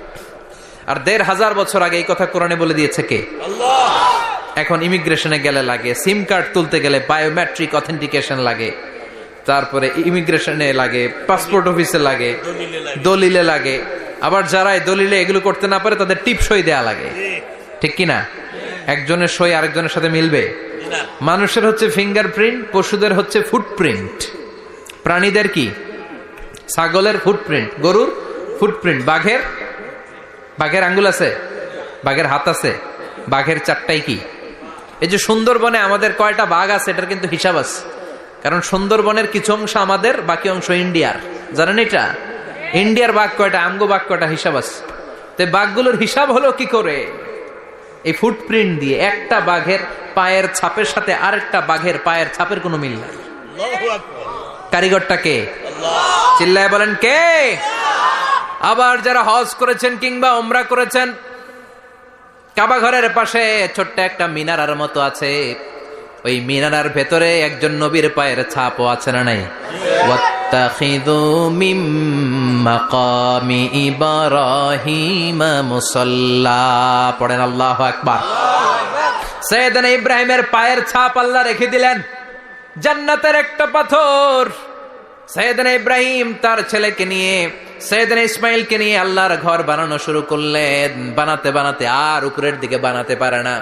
[SPEAKER 1] আর 1500 বছর আগে এই কথা কোরআনে বলে দিয়েছে কে? আল্লাহ। এখন ইমিগ্রেশনে গেলে লাগে, সিম কার্ড তুলতে গেলে বায়োমেট্রিক অথেন্টিকেশন লাগে, তারপরে ইমিগ্রেশনে লাগে, পাসপোর্ট অফিসে লাগে, দলিলে লাগে। আবার যারা দলিলে এগুলো করতে না পারে তাদের টিপ সই দেয়া লাগে, ঠিক কিনা? একজনের সই আরেকজনের সাথে মিলবে? মানুষের হচ্ছে ফিঙ্গারপ্রিন্ট, পশুদের হচ্ছে ফুটপ্রিন্ট। প্রাণীদের কি? ছাগলের ফুটপ্রিন্ট, গরুর ফুটপ্রিন্ট, বাঘের আঙ্গুল আছে, বাঘের হাত আছে, বাঘের চারটাই কি? এই যে সুন্দরবনে আমাদের কয়টা বাঘ আছে এটার কিন্তু হিসাব আছে, কারণ সুন্দরবনের কিছু অংশ আমাদের, বাকি অংশ ইন্ডিয়ার। জানেন এটা? ইন্ডিয়ার বাঘ কয়টা, আমগো বাঘ কয়টা, হিসাব আছে। তো বাঘগুলোর হিসাব হলো কি করে? এই ফুটপ্রিন্ট দিয়ে। একটা বাঘের পায়ের ছাপের সাথে আরেকটা বাঘের পায়ের ছাপের কোনো মিল নাই। কারিগরটা কে? চিল্লায় বলেন কে? আবার যারা হজ করেছেন কিংবা উমরা করেছেন, কাবা ঘরের পাশে ছোট্ট একটা মিনারার মতো আছে, ওই মিনারার ভেতরে একজন নবীর পায়ের ছাপও আছে না নাই? ওয়াত্তাখিযু মিন মাকামি ইব্রাহিম মুসাল্লা, পড়েন আল্লাহু আকবার। সাইয়েদনা ইব্রাহিমের পায়ের ছাপ আল্লাহ রেখে দিলেন জান্নাতের একটা পাথর। সাইয়েদনা ইব্রাহিম তার ছেলেকে নিয়ে, সাইয়েদনা ইসমাইলকে নিয়ে আল্লাহর ঘর বানানো শুরু করলেন। বানাতে বানাতে আর উপরের দিকে বানাতে পারে না,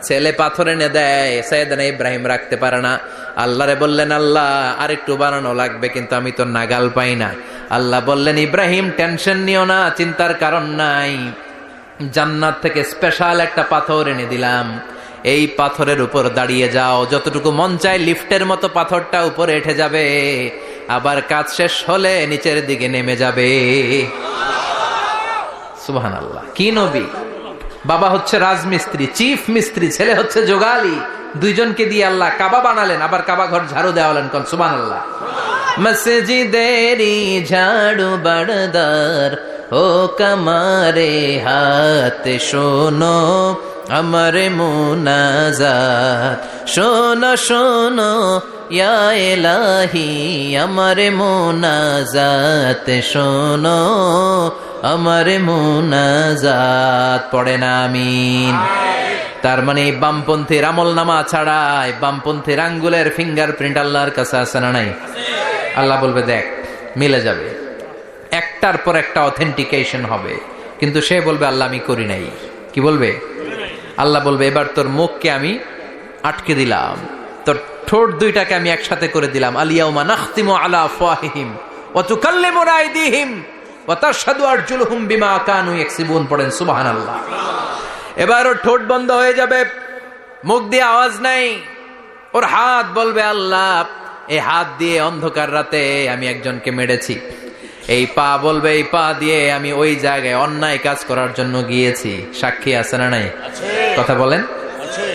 [SPEAKER 1] ছেলে পাথর এনে দেয়, সাইয়েদনা ইব্রাহিম রাখতে পারে না। আল্লাহরে বললেন, আল্লাহ আর একটু বানানো লাগবে, কিন্তু আমি তো নাগাল পাই না। আল্লাহ বললেন, ইব্রাহিম টেনশন নিও না, চিন্তার কারণ নাই, জান্নাত থেকে স্পেশাল একটা পাথর এনে দিলাম, এই পাথরের উপর দাঁড়িয়ে যাও, যতটুকু মন চায় লিফটের মতো পাথরটা উপরে উঠে যাবে, আবার কাজ শেষ হলে নিচের দিকে নেমে যাবে। সুবহানাল্লাহ। কি নবী! বাবা হচ্ছে রাজমিস্ত্রি, চিফ মিস্ত্রি, ছেলে হচ্ছে যোগালী, দুইজনকে দিয়ে আল্লাহ কাবা বানালেন, আবার কাবা ঘর ঝাড়ু দেওয়ালেন। কোন সুবহানাল্লাহ। মসজিদেরি ঝাড়ু বারদার ও কমারে হাত শোনো আমার মুনাজাত, শোনো শোনো ইয়া ইলাহি আমার মুনাজাত, শোনো আমার মুনাজাত। পড়েন আমিন। তার মানে বামপন্থীর আমল নামা ছাড়াই বামপন্থীর আঙ্গুলের ফিঙ্গারপ্রিন্ট আল্লাহর কাছে আছে না নাই? আল্লাহ বলবে দেখ মিলে যাবে, একটার পর একটা অথেন্টিকেশন হবে, কিন্তু সে বলবে আল্লাহ আমি করি নাই। কি বলবে? আল্লাহ বলবে এবার তোর মুখকে আমি আটকে দিলাম, তোর ঠোঁট দুইটাকে আমি একসাথে করে দিলাম। আলিয়াউমা নাখতিমু আলা আফওয়াহিহিম ওয়া তুকাল্লিমুনা আইদিহিম ওয়া তাশহাদু আরজুলুহুম বিমা কানু ইয়াকসিবুন। পড়েন সুবহানাল্লাহ। এবার ওর ঠোঁট বন্ধ হয়ে যাবে, মুখ দিয়ে আওয়াজ নাই। ওর হাত বলবে আল্লাহ এই হাত দিয়ে অন্ধকার রাতে আমি একজনকে মেরেছি। এই পা বলবে এই পা দিয়ে আমি ওই জায়গায় অন্যায় কাজ করার জন্য গিয়েছি। সাক্ষী আছে না নাই? কথা বলেন।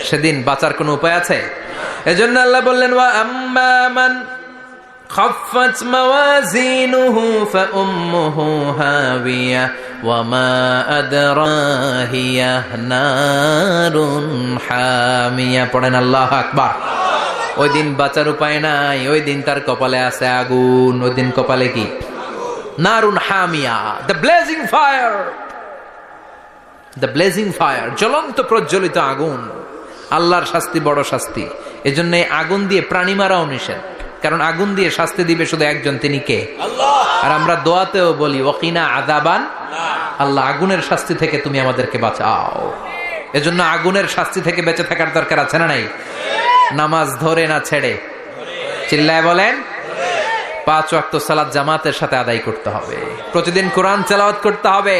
[SPEAKER 1] সেদিন বাঁচার কোনো উপায় আছে? এজন্য আল্লাহ বললেন ওয়া আম্মা মান খাফফাত মাওয়াজিনুহু ফাউম্মুহু হাবিয়া ওয়া মা আদরাহিয়া নারুন হামিয়া। পড়েন আল্লাহু আকবার। ওই দিন বাঁচার উপায় নাই, ওই দিন তার কপালে আছে আগুন। ওই দিন কপালে কি? নারুন হামিয়া, the blazing fire, the blazing fire, জ্বলন্ত প্রজ্বলিত আগুন। আল্লাহর শাস্তি বড় শাস্তি। এজন্য আগুন দিয়ে প্রাণী মারাও নিষেধ, কারণ আগুন দিয়ে শাস্তি দিবে শুধু একজন, তিনি কে? আল্লাহ। আর আমরা দোয়াতেও বলি ওয়াকিনা আযাবান, আল্লাহ আগুনের শাস্তি থেকে তুমি আমাদেরকে বাঁচাও। এজন্য আগুনের শাস্তি থেকে বেঁচে থাকার দরকার আছে না নাই? নামাজ ধরে না ছেড়ে, চিল্লায় বলেন। 5 ওয়াক্ত সালাত জামাতের সাথে আদায় করতে হবে, প্রতিদিন কোরআন তেলাওয়াত করতে হবে,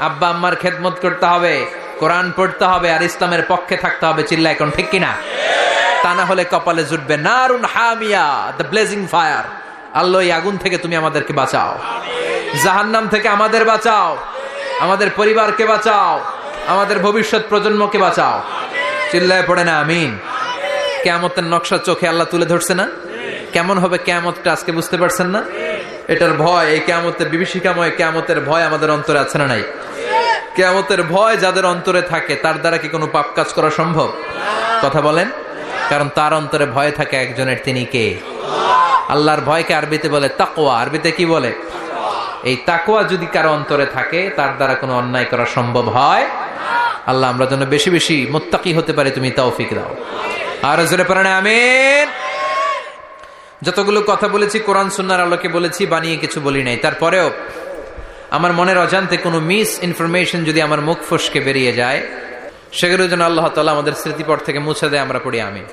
[SPEAKER 1] আব্বা আম্মার খেদমত করতে হবে, কোরআন পড়তে হবে, আর ইসলামের পক্ষে থাকতে হবে। চিল্লায় এখন ঠিক কিনা? তা না হলে কপালে জুটবে নারুন হামিয়া, দ্য ব্লেজিং ফায়ার। আল্লাহ এই আগুন থেকে তুমি আমাদেরকে বাঁচাও, জাহান্নাম থেকে আমাদের বাঁচাও, আমাদের পরিবারকে বাঁচাও, আমাদের ভবিষ্যৎ প্রজন্মকে বাঁচাও। চিল্লায় পড়ে না আমিন। কিয়ামতের নকশা চোখে আল্লাহ তুলে ধরছে না? কেমন হবে কিয়ামতটা আজকে বুঝতে পারছেন না? এটার ভয়, এই কিয়ামতের বিভীষিকাময় কিয়ামতের ভয় আমাদের অন্তরে আছে না নাই? কিয়ামতের ভয় যাদের অন্তরে থাকে তার দ্বারা কি কোনো পাপ কাজ করা সম্ভব? কথা বলেন। কারণ তার অন্তরে ভয় থাকে একজনের, তিনি কে? আল্লাহর ভয়কে আরবিতে বলে তাকওয়া। আরবিতে কি বলে? এই তাকওয়া যদি কারো অন্তরে থাকে তার দ্বারা কোনো অন্যায় করা সম্ভব হয়। আল্লাহ আমরা যেন বেশি বেশি মুত্তাকি হতে পারি, তুমি তৌফিক দাও। আর জোরে পড়েন আমিন। যতগুলো কথা বলেছি কোরআন সুন্নাহর আলোকে বলেছি, বানিয়ে কিছু বলি নাই। তারপরেও আমার মনের অজান্তে কোনো মিস ইনফরমেশন যদি আমার মুখ ফসকে বেরিয়ে যায়, সেগুলো যেন আল্লাহ তাআলা আমাদের স্মৃতিপট থেকে মুছে দেয়। আমরা পড়ি আমিন।